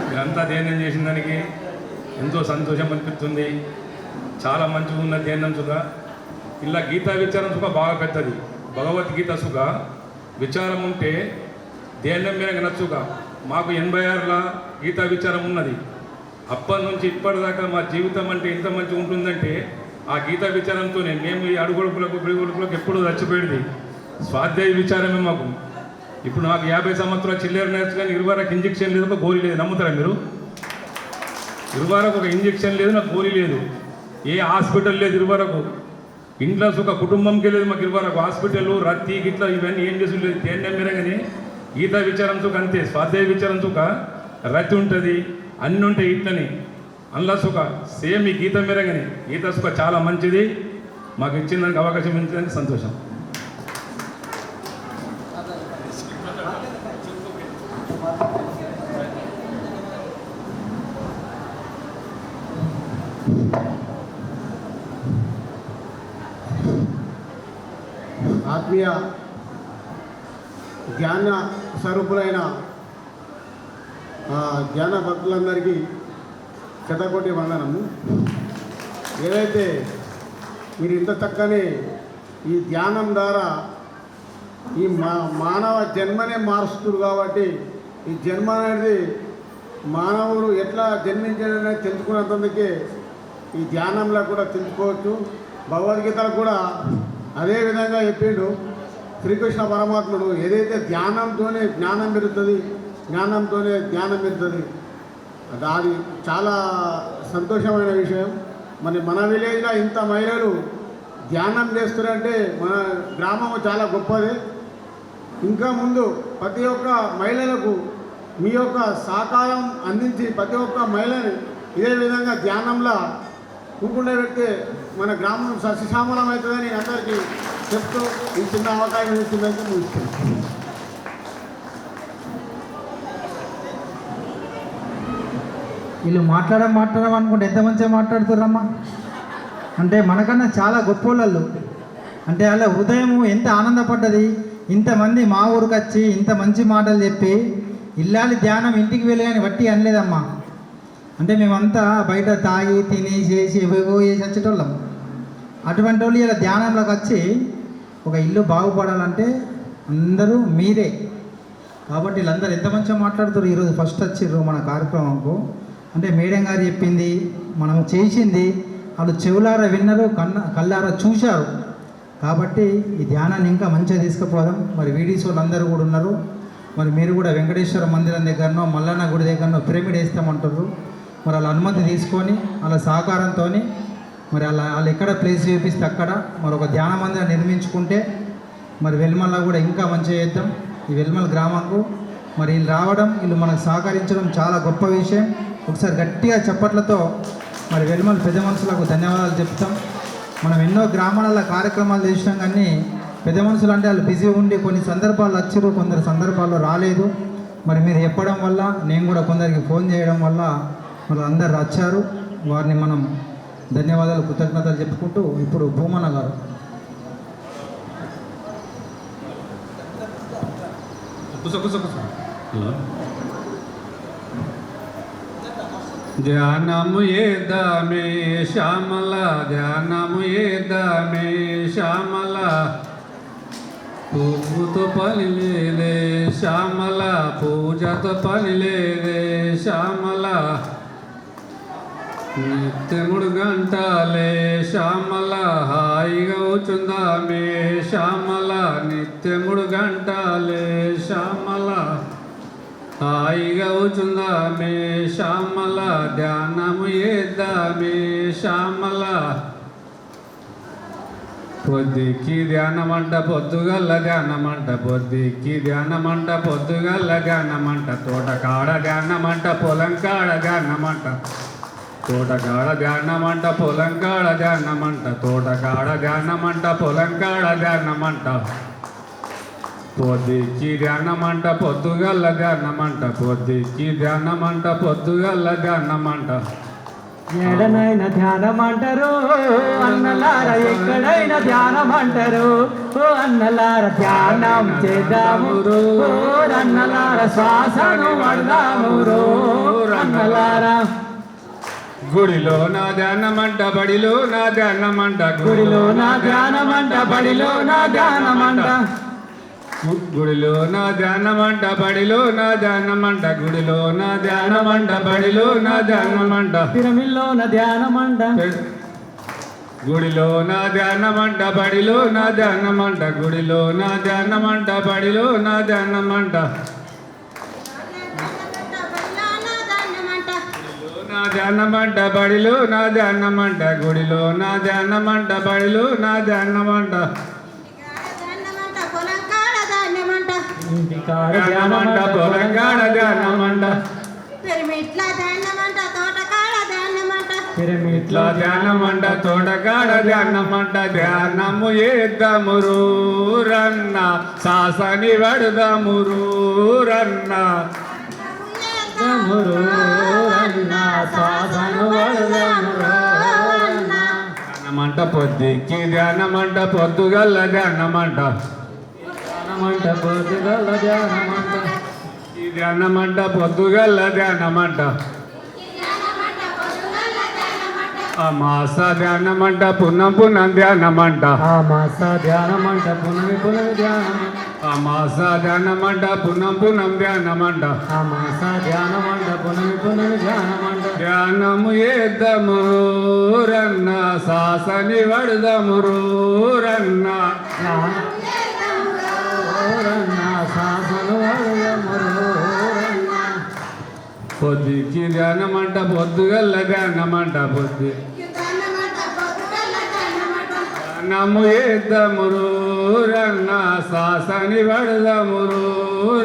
మీరంతా ధ్యానం చేసిన దానికి ఎంతో సంతోషం అనిపిస్తుంది. చాలా మంచిగా ఉన్న ధ్యానం సుఖ. ఇలా గీతా విచారం సుఖ బాగా పెద్దది. భగవద్గీత సుఖ విచారం ఉంటే ధ్యానం మీద నచ్చుక. మాకు 86ల గీతా విచారం ఉన్నది. అప్పటి నుంచి ఇప్పటిదాకా మా జీవితం అంటే ఎంత మంచిగా ఉంటుందంటే ఆ గీతా విచారంతోనే మేము ఈ అడుగుడుకులకు బిడుగుడుకులకు ఎప్పుడూ చచ్చిపోయేది. స్వాధ్యాయ విచారమే మాకు. ఇప్పుడు నాకు 50 సంవత్సరాల చిల్లర నేర్చు కానీ 20 వరకు ఇంజక్షన్ లేదు, ఒక గోళీ లేదు. నమ్ముతారా మీరు? 20 వరకు ఒక ఇంజక్షన్ లేదు, నాకు గోళీ లేదు. ఏ హాస్పిటల్ లేదు 20 వరకు. ఇంట్లో సుఖ కుటుంబంకి లేదు మాకు 20 వరకు. హాస్పిటల్ రద్దీ గిట్లా ఇవన్నీ ఏం చేసి లేదు. తేన్యం మీద కానీ గీతా విచారం సుఖ అంతే. స్వాధ్యాయ విచారం సుఖ రద్దీ ఉంటుంది, అన్నీ ఉంటాయి ఇట్లని. అందులో సుఖ సేమ్ ఈ గీత మీద కానీ గీత సుఖ చాలా మంచిది. మాకు ఇచ్చిన దానికి అవకాశం ఇచ్చిందానికి సంతోషం. ఆత్మీయ జ్ఞాన స్వరూపులైన జ్ఞాన భక్తులందరికీ శతకోటి వందనము. ఏదైతే మీరు ఇంత చక్కని ఈ ధ్యానం ద్వారా ఈ మానవ జన్మనే మారుస్తున్నారు కాబట్టి ఈ జన్మ అనేది మానవుడు ఎట్లా జన్మించాడనేది తెలుసుకున్నందుకే ఈ ధ్యానంలో కూడా తెలుసుకోవచ్చు. భగవద్గీతలో కూడా అదే విధంగా చెప్పిండు శ్రీకృష్ణ పరమాత్ముడు. ఏదైతే ధ్యానంతోనే జ్ఞానం పెరుగుతుంది, జ్ఞానంతోనే జ్ఞానం పెరుగుతుంది. అది చాలా సంతోషమైన విషయం. మన విలేజ్లో ఇంత మహిళలు ధ్యానం చేస్తున్నారంటే మన గ్రామం చాలా గొప్పది. ఇంకా ముందు ప్రతి ఒక్క మహిళలకు మీ యొక్క సహకారం అందించి ప్రతి ఒక్క మహిళని ఇదే విధంగా ధ్యానంలో కూకుండా పెడితే మన గ్రామం సస్యశ్యామలం అవుతుందని అందరికీ చెప్తూ ఈ చిన్న అవకాశం ఇస్తుందని ముగిస్తుంది. వీళ్ళు మాట్లాడడం అనుకుంటే ఎంత మంచిగా మాట్లాడుతున్నారమ్మా. అంటే మనకన్నా చాలా గొప్ప వాళ్ళు. అంటే వాళ్ళ హృదయం ఎంత ఆనందపడ్డది. ఇంతమంది మా ఊరికి వచ్చి ఇంత మంచి మాటలు చెప్పి ఇల్లాలి ధ్యానం ఇంటికి వెళ్ళి కానీ వట్టి అనలేదమ్మా. అంటే మేమంతా బయట తాగి తిని చేసి ఏవేవో చేసి వచ్చేటోళ్ళం. అటువంటి వాళ్ళు ఇలా ధ్యానంలోకి వచ్చి ఒక ఇల్లు బాగుపడాలంటే అందరూ మీరే. కాబట్టి వీళ్ళందరూ ఎంత మంచిగా మాట్లాడుతారు. ఈరోజు ఫస్ట్ వచ్చిర్రు మన కార్యక్రమంకు. అంటే మేడం గారు చెప్పింది మనం చేసింది వాళ్ళు చెవులారా విన్నారు, కళ్ళారా చూశారు. కాబట్టి ఈ ధ్యానాన్ని ఇంకా మంచిగా తీసుకుపోదాం. మరి వీడియోస్ వాళ్ళు అందరూ కూడా ఉన్నారు. మరి మీరు కూడా వెంకటేశ్వర మందిరం దగ్గరనో మల్లన్న గుడి దగ్గరనో పిరమిడ్ వేస్తామంటారు. మరి వాళ్ళ అనుమతి తీసుకొని వాళ్ళ సహకారంతో మరి వాళ్ళు ఎక్కడ ప్లేస్ చూపిస్తే అక్కడ మరి ఒక ధ్యాన మందిరం నిర్మించుకుంటే మరి వెల్మల్లో కూడా ఇంకా మంచిగా చేద్దాం. ఈ వెల్మల్ గ్రామంకు మరి వీళ్ళు రావడం, వీళ్ళు మనకు సహకరించడం చాలా గొప్ప విషయం. ఒకసారి గట్టిగా చప్పట్లతో మరి వెల్మల్ పెద్ద మనుషులకు ధన్యవాదాలు చెప్తాం. మనం ఎన్నో గ్రామాలలో కార్యక్రమాలు చేసినాం కానీ పెద్ద మనుషులు అంటే వాళ్ళు బిజీ ఉండి కొన్ని సందర్భాలు వచ్చారు, కొందరు సందర్భాల్లో రాలేదు. మరి మీరు చెప్పడం వల్ల నేను కూడా కొందరికి ఫోన్ చేయడం వల్ల మరి అందరు వచ్చారు. వారిని మనం ధన్యవాదాలు కృతజ్ఞతలు చెప్పుకుంటూ ఇప్పుడు భూమన్న గారు. ధ్యానము ఏదమే శ్యామల, ధ్యానము ఏదమే శ్యామల, పువ్వుతో పని లేదే శ్యామల, పూజతో పని లేదే శ్యామల, నిత్యముడు గంటలే శ్యామల, హాయిగా కూర్చుందామే శ్యామల, నిత్యముడు గంటలే శ్యామల, హాయిగా కూర్చుందామే శ్యామల, ధ్యానము చేద్దామే శ్యామల. పొద్దుకి ధ్యానమంట పొద్దుగల్ల ధ్యానమంట, పొద్దుకి ధ్యానమంట పొద్దుగల్ల ధ్యానమంట, తోటకాడ ధ్యానమంట పొలంకాడ ధ్యానమంట, తోటకాడ ధ్యానమంట పొలంకాడ ధ్యానమంట, తోటకాడ ధ్యానమంట పొలంకాడ ధ్యానమంట, పొద్దుకి ధ్యానమంట పొద్దుగల్ల ధ్యానమంట, పొద్దుకి ధ్యానమంట పొద్దుగల్ల ధ్యానమంట. ఎడనైనా ధ్యానమంటారు అన్నలార, ఎక్కడైనా ధ్యానమంటారు ఓ అన్నలార, ధ్యానం చేద్దాము రో అన్నలార, శ్వాసను పడదాము రో అన్నలార. గుడిలో నా ధ్యానమంట బడిలో నా ధ్యానమంట, గుడిలో నా ధ్యానమంట బడిలో నా ధ్యానమంట, గుడిలో నా ధ్యానమంట బడిలో నా ధ్యానమంట, గుడిలో నా ధ్యానమంట బడిలో నా ధ్యానమంట, పిరమిల్లో నా ధ్యానమంట, గుడిలో నా ధ్యానమంట బడిలో నా ధ్యానమంట, గుడిలో నా ధ్యానమంట బడిలో నా ధ్యానమంట, నా ధ్యానమంట బడిలో నా ధ్యానమంట, గుడిలో నా ధ్యానమంట బడిలో నా ధ్యానమంట, ఇంటికాడ ధ్యానమంట పొలంకాడ ధ్యానమంట, పిరమిడ్ల ధ్యానమంట తోటకాడ ధ్యానమంట, పిరమిడ్ల ఇట్లా ధ్యానమంట తోటకాడ ధ్యానమంట, ధ్యానము చేద్దాము రన్న, సాసని పడదాము రన్న, ధ్యానమంట పొద్దుకి ధ్యానమంట పొద్దుగల్ల ధ్యానమంట, ధ్యానమంట పొద్దుగల ధ్యానమంట, ఈ ధ్యానమంట పొద్దుగల్ల ధ్యానమంట, అమాస ధ్యానమంట పునం పునం ధ్యానమంట, ఆ మాస ధ్యానమంట పునమి పునమి ధ్యానమంట, అమాస ధ్యానమంట పునం పునం ధ్యానమంట, ఆ మాస ధ్యానమంట పునమి పునమి ధ్యానమంట, ధ్యానము చేద్దాము రన్న, సాసని పడదాము రన్న, పొద్దుకి ధ్యానమంట పొద్దుగల్ల ధ్యానమంట, పొద్దు ధ్యానము చేద్దాము రన్న, సాసని పడదాము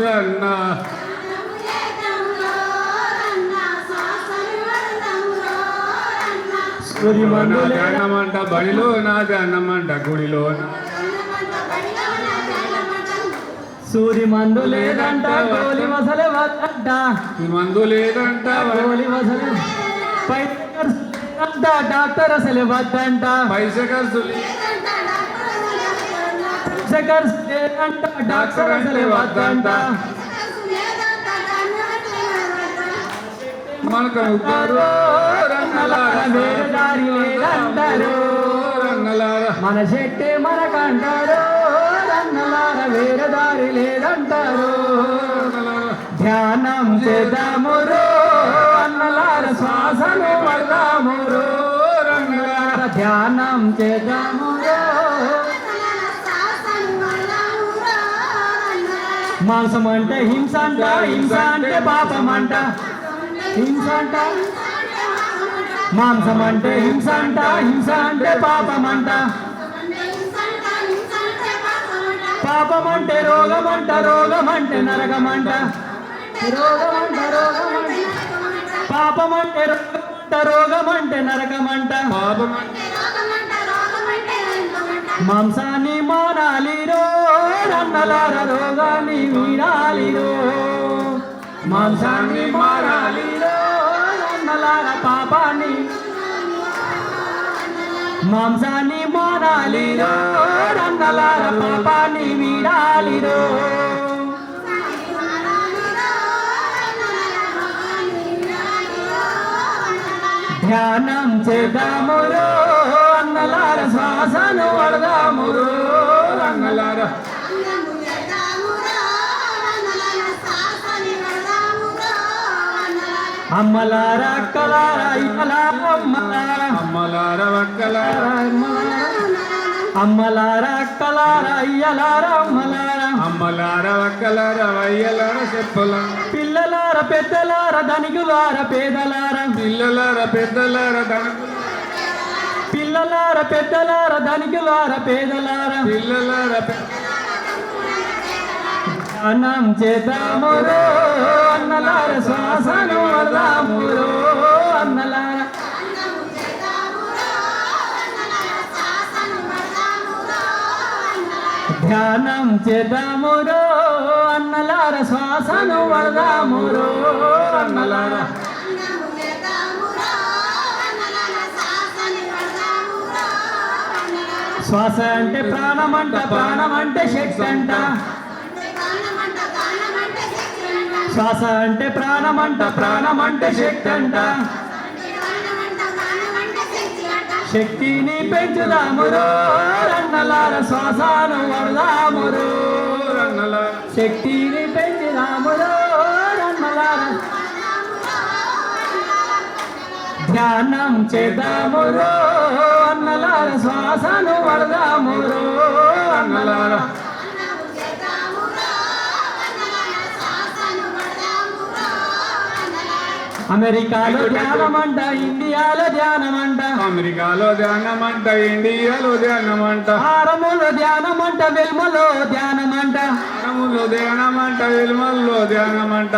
రన్న, నా ధ్యానమంట బడిలో నా ధ్యానమంట, గుడిలో సూది మందు లేదంట గోలి మసలే వద్దంట, మందు లేదంట గోలి మసలే పైసా డాక్టర్ అసలే వద్దంట, పైస ఖర్చు లేదంట డాక్టర్ అసలే వద్దంట, మనకు వేరే దారి లేదంటారు రన్నలారా, మన చెట్టే మనకంటారు రన్నలార, వేరే దారి లేదంటారు. ధ్యానం చేద్దాము రో అన్నలార, శ్వాసను పడదాము రో రన్నలార, ధ్యానం చేద్దాము రో. మాంసం అంటే హింస అంట, హింస అంటే పాపం అంట, హింస అంట మాంసం అంటే హింస అంట, హింస అంటే పాపం అంట, పాపం అంటే రోగం అంట, రోగం అంటే నరకం అంట, రోగం అంట రోగం అంట, పాపం అంటే రోగం అంటే నరకం అంట, పాపం మాంసాన్ని మానాలి రో రన్నలార, రోగాన్ని వీడాలి రో, మాంసాన్ని మారాలి రో రన్నలార, పాపాన్ని మాంసాన్ని మారాలి రో రన్నలార, పాపాన్ని వీడాలి రో. ధ్యానం చేద్దాము రో అన్నలార, శ్వాసను పడదాము రో అన్నలార, అమ్మలార అక్కలార అయ్యలార అమ్మలార అమ్మలార వక్కలార అమ్మలార అక్కలార అయ్యలార అమ్మలార అమ్మలార వక్కలార వయ్యలార చెప్పుల పిల్లలార పెద్దలార ధనికులార పేదలార పిల్లలార పెద్దలార ధనకుల పిల్లలార పెద్దలార ధనికులార పేదలార పిల్లలార అన్నం చేద్దామురో అన్నలార శ్వాసను వదలామురో అన్నలార ధ్యానం చేద్దామురో అన్నలార శ్వాసను వదలామురో అన్నలార శ్వాస అంటే ప్రాణమంట ప్రాణం అంటే శక్తి అంట శ్వాస అంటే ప్రాణమంట ప్రాణం అంటే శక్తి అంట శక్తిని పెంచుదామురో అన్నలార శ్వాసను వదలామురో అన్నలార శక్తిని పెంచుదామురో అన్నలార ధ్యానం చేద్దామురో అన్నలార శ్వాసను వదలామురో అన్నలార అమెరికాలో ధ్యానమంట ఇండియాలో ధ్యానమంట అమెరికాలో ధ్యానమంట ఇండియాలో ధ్యానమంట హారములో ధ్యానమంట వెల్మలో ధ్యానమంట హారములో ధ్యానమంట వెల్మల్లో ధ్యానమంట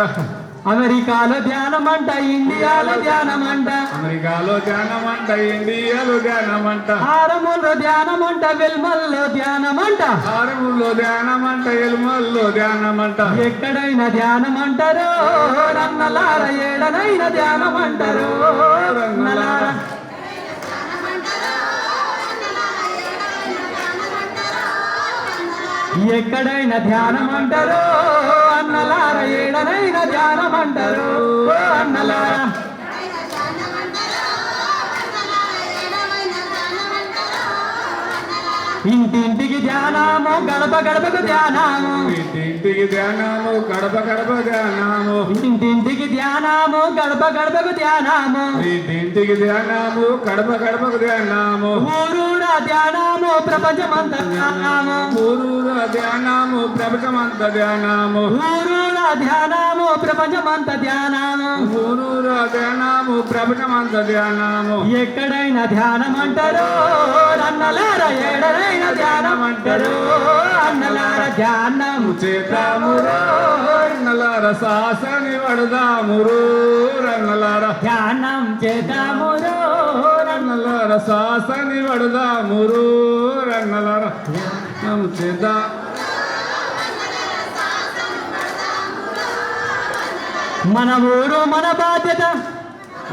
అమెరికాలో ధ్యానమంట ఇండియాలో ధ్యానమంట అమెరికాలో ధ్యానమంట ఇండియాలో ధ్యానమంట హారములో ధ్యానమంట వెల్మల్లో ధ్యానమంట హారములో ధ్యానమంట ఎల్మల్లో ధ్యానమంట ఎక్కడైనా ధ్యానమంటారో రన్నలార ఏడనైనా ధ్యానమంటారో రన్నలార ఎక్కడైనా ధ్యానమంటారో అన్నలార ఏడనైనా ధ్యానమంటారో అన్నలార ఇంటింటికి ధ్యానము గడప గడపకు ధ్యానము ఇంటింటికి ధ్యానము గడప గడప ధ్యానము ఇంటింటికి ధ్యానము గడప గడపకు ధ్యానము ఇంటింటికి ధ్యానము గడప గడపకు ధ్యానము ఊరూరా ధ్యానము ప్రపంచమంత ధ్యానము ఊరూర ధ్యానము ప్రపంచమంత ధ్యానము ఊరూరా ధ్యానము ప్రపంచమంత ధ్యానము ఊరూర ధ్యానము ప్రపంచమంత ధ్యానము ఎక్కడైనా ధ్యానమంటారో అన్నలార ఏడనైనా ధ్యానమంటారో అన్నలార ధ్యానం చేద్దామురో అన్నలార సాసని పడదామురో రన్నలార ధ్యానం చేద్దామురో రన్నలార సాసని పడదామురో రన్నలార ధ్యానం చేద్దా మన ఊరు మన బాధ్యత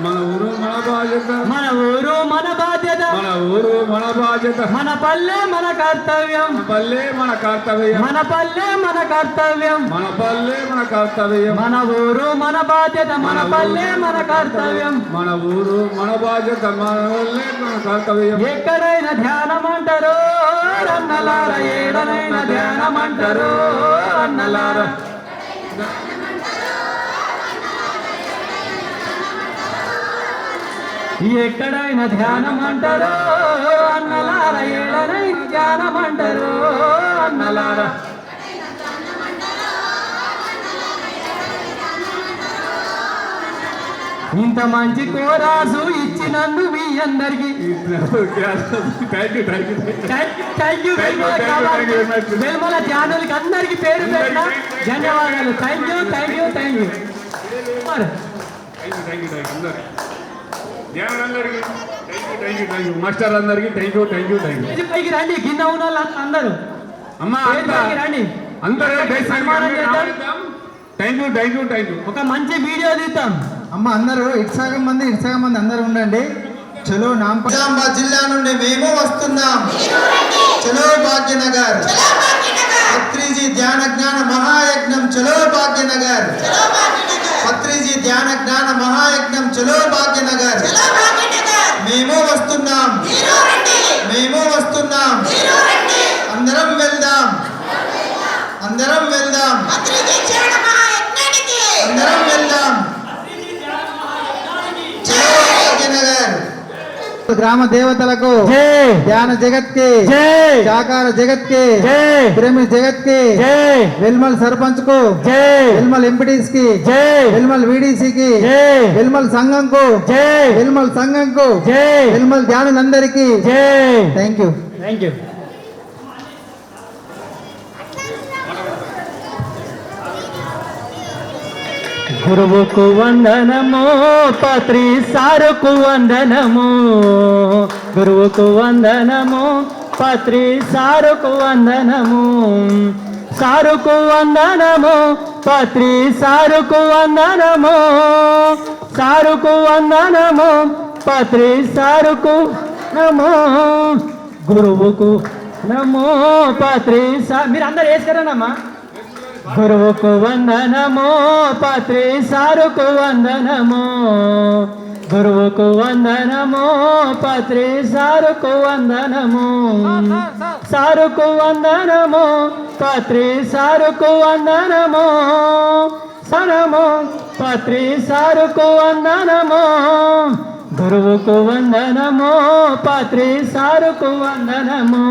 మన ఊరు మన బాధ్యత మన ఊరు మన బాధ్యత మన ఊరు మన బాధ్యత మన పల్లె మన కర్తవ్యం మన పల్లె మన కర్తవ్యం మన పల్లె మన కర్తవ్యం మన పల్లె మన కర్తవ్యం మన ఊరు మన బాధ్యత మన పల్లె మన కర్తవ్యం మన ఊరు మన బాధ్యత మన పల్లె మన కర్తవ్యం ఎక్కడైనా ధ్యానమంటారో అన్నలార ఏడనైనా ధ్యానమంటారో అన్నలార ఎక్కడైనా ధ్యానమంటారో అన్నలార ఏడనైనా ధ్యానమంటారో అన్నలార ఇంత మంచి కోరాసు ఇచ్చినందు మీ అందరికి థ్యాంక్ యూ వెల్మల ఛానల్కి అందరికి పేరు పెట్టిన ధన్యవాదాలు థ్యాంక్ యూ మాస్టర్ అందరికి థ్యాంక్ యూ పైకి రండి కింద ఉన్న వాళ్ళు అందరూ అమ్మా పైకి రండి అందరూ సన్మానం చేద్దాం. థ్యాంక్ యూ ఒక మంచి వీడియో తీద్దాం. అమ్మ అందరూ ఇటు మంది అందరూ ఉండండి. చలో నిజామాబాద్ జిల్లా నుండి మేము వస్తున్నాం. చలో భాగ్యనగర్ పత్రిజీ ధ్యాన జ్ఞాన మహాయజ్ఞం చలో భాగ్యనగర్ పత్రిజీ ధ్యాన జ్ఞాన మహాయజ్ఞం చలో భాగ్యనగర్ మేము వస్తున్నాం అందరం వెళ్దాం అందరం వెళ్దాం గ్రామ దేవతలకు జై ధ్యాన జగత్ కి జై సాకార జగత్ కి జై పిరమిడ్ జగత్ కి జై వెల్మల్ సర్పంచ్ కు జై వెల్మల్ ఎంపీటీస్ కి జై వెల్మల్ వీడీసీ కి జై వెల్మల్ సంఘం కు జై వెల్మల్ సంఘం కు జై వెల్మల్ ధ్యానులందరికీ జై. Thank you. Thank you. గురువుకు వందనము పత్రి సారుకు వందనము గురువుకు వందనము పత్రి సారుకు వందనము సారుకు వందనము పత్రి సారుకు వందనము సారుకు వందనము పత్రి సారుకు నమో గురువుకు నమో పత్రి మీరు అందరు వేసుకరానమ్మా. గురువుకు వందనము పత్రి సారుకు వందనము గురువుకు వందనము పత్రి సారుకు వందనము సారుకు వందనము పత్రి సారుకు వందనము సనము పత్రి సారుకు వందనము గురువుకు వందనము పత్రి సారుకు వందనము.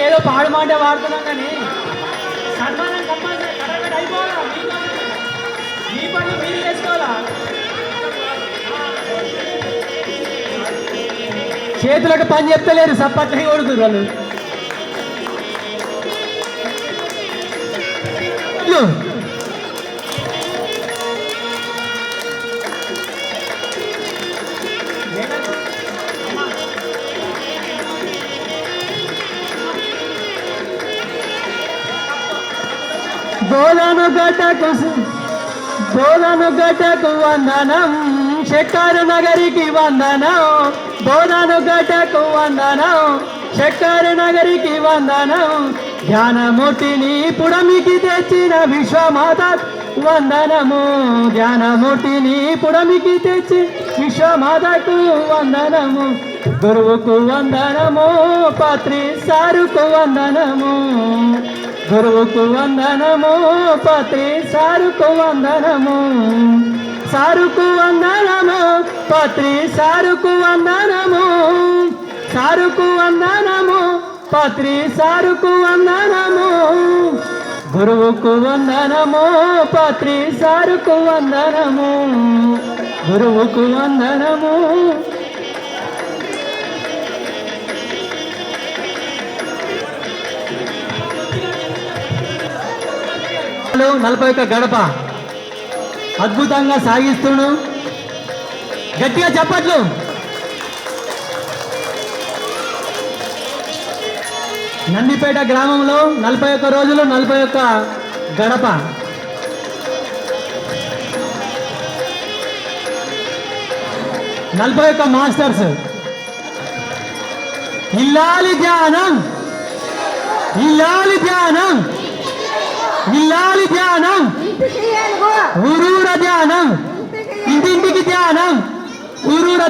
ఏదో పాడు మాట వాడుతున్నాం కానీ సన్మానం కంపల్సరీ కరెక్ట్ అయిపోవాలా. మీ పని మీరు చేసుకోవాలా. చేతులకు పని చెప్తలేరు సప్పట్లకి కొడుతురు వాళ్ళు. బోధను గడ్డకు వందనం శక్కరు నగరికి వందనం బోధను గడ్డకు వందనం శక్కరు నగరికి వందనం ధ్యానమూర్తిని పుడమికి తెచ్చిన విశ్వమాత వందనము ధ్యానమూర్తిని పుడమికి తెచ్చి విశ్వమాతకు వందనము గురువుకు వందనము పత్రి సారుకు వందనము గురువుకు వందనము పత్రి సారుకు వందనము సారుకు వందనము పత్రి సారుకు వందనము సారుకు వందనము పత్రి సారుకు వందనము గురువుకు వందనము పత్రి సారుకు వందనము గురువుకు వందనము. నలభై ఒక్క గడప అద్భుతంగా సాగిస్తును. గట్టిగా చెప్పట్లు. నందిపేట గ్రామంలో 41 రోజులు 41 గడప. నలభై ఒక్క మాస్టర్స్. ఇల్లాలి ధ్యానం ఇల్లాలి ధ్యానం ఇల్లాలి ధ్యానం ఊరూర ధ్యానం ఇంటింటికి ధ్యానం ఊరూర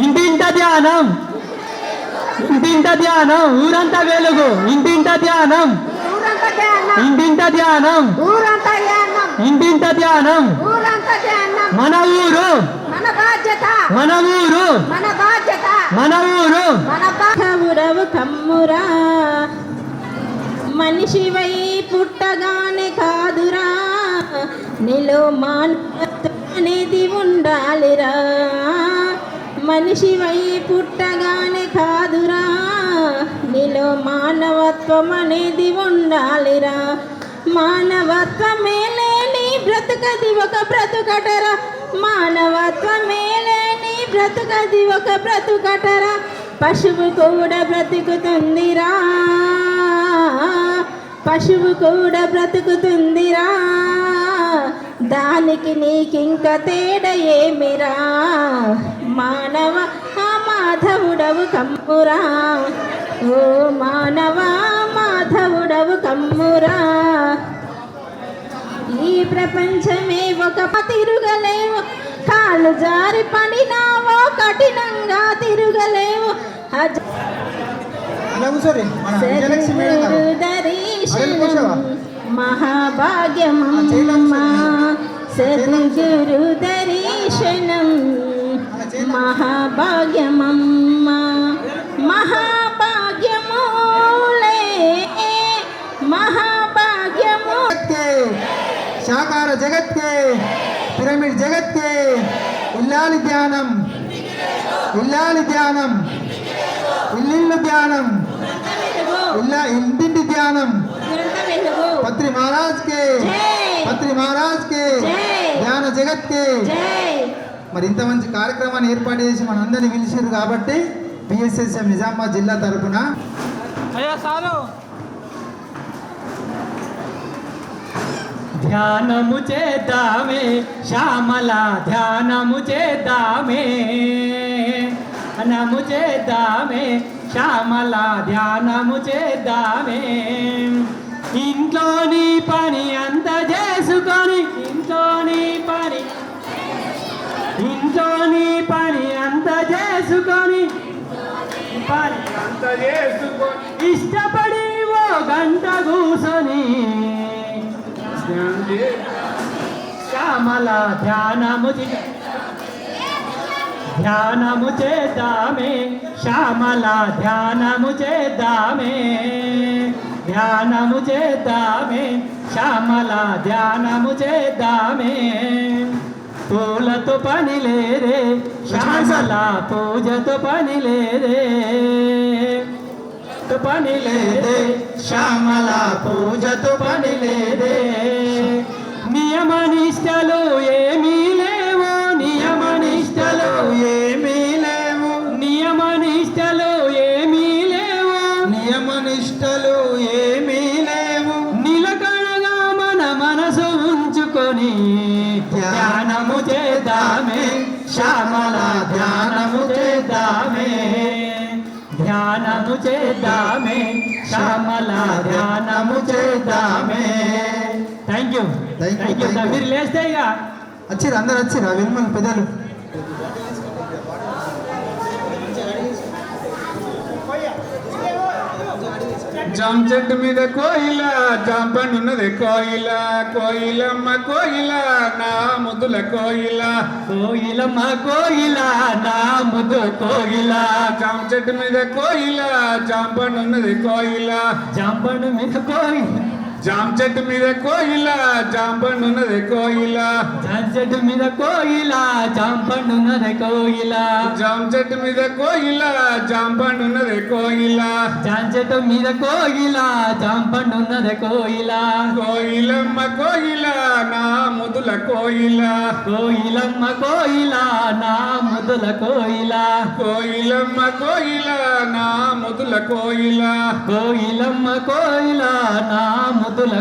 ఇంటింట ధ్యానం ఇంటింట ధ్యానం ఊరంతా వెలుగు ఇంటింట ధ్యానం ఇంటింట ధ్యానం ఇంటింట ధ్యానం మన ఊరు మన ఊరు మన ఊరు. కమ్మురా మనిషివై పుట్టగానే కాదురా నీలో మానవత్వం అనేది ఉండాలిరా మనిషివై పుట్టగానే కాదురా నీలో మానవత్వం అనేది ఉండాలిరా మానవత్వమే లేని బ్రతుకది ఒక బ్రతుకటరా మానవత్వమే లేని బ్రతుకది ఒక బ్రతుకటరా పశువు కూడా బ్రతుకుతుందిరా పశువు కూడా బ్రతుకుతుందిరా దానికి నీకింక తేడా ఏమిరా మానవ మాధవుడవు కమ్మురా ఓ మానవ మాధవుడవు కమ్మురా ఈ ప్రపంచమే ఒక తిరుగలేవు కాలు జారి పడినావో కఠినంగా తిరుగలేవు అలా కూర్చోరి మన విజయలక్ష్మి మేడం గారు. అక్కడ కూర్చోవా? మహాభాగ్యమమ్మా సద్గురు దర్శనం మహాభాగ్యమమ్మా మహాభాగ్యములే మహాభాగ్యము के साकार जगत के पिरामिड जगत के इल्लाली ध्यानम इल्लाली ध्यानम इल्लिल्लु ध्यानम इल्ला इंटिंటి ధ్యానం पत्री महाराज के पत्री महाराज के ధ్యాన జగత్ के మరి ఇంత మంచి కార్యక్రమాన్ని ఏర్పాటు చేసి మనందరినీ పిలిచారు కాబట్టి పిఎస్ఎస్ఎం నిజామాబాద్ జిల్లా తరపున ధ్యానము చేద్దామే శ్యామల ధ్యానము చేద్దామే ధ్యానము చేద్దామే శ్యామల ధ్యానము చేద్దామే ఇంట్లోని పని అంత చేసుకొని ఇంట్లోని పని అంత చేసుకొని ఇష్టపడి ఓ గంట కూసొని శ్యామల ధ్యానము చేద్దామే శ్యామల ధ్యానము చేద్దామే శ్యామల ధ్యానము చేద్దామే పూలతో పని లేదే శ్యామల పూజతో పని లేదే శ్యామల పూజతో పని లేదే నియమనిష్టలు ఏమీ లేవు నియమనిష్టలు ఏమీ లేవు నిలకడగా మన మనసు ఉంచుకొని ధ్యానము చేద్దామే శ్యామల ధ్యానము చేద్దామే శ్యామల ధ్యానము చేద్దామే థ్యాంక్ యూ మీరు లేస్తే ఇక వచ్చిర్రు అందరు వచ్చిర్రు వెనుమల పెద్దలు జామ చెట్టు మీద కోయిల జామ పండు ఉన్నది కోయిల కోయిలమ్మ కోయిల నా ముద్దుల కోయిల కోయిలమ్మ కోయిల నా ముద్దు కోయిల జామ చెట్టు మీద కోయిల జామ పండు ఉన్నది కోయిల జాంపండు మీద కోయిల జామ చెట్టు మీద కోయిల జామ పండు ఉన్నది కోయిల చెట్టు మీద కోయిల జాంపండు ఉన్నది కోయిల జామ చెట్టు మీద కోయిల జామ పండు ఉన్నది కోయిల చెట్టు మీద కోయిల జాంపండు ఉన్నది కోయిల కోయిలమ్మ కోయిల నా ముద్దుల కోయిల కోయిలమ్మ కోయిల నా ముద్దుల కోయిల కోయిలమ్మ కోయిల నా ముద్దుల కోయిల కోయిలమ్మ కోయిల నా ముద్దుల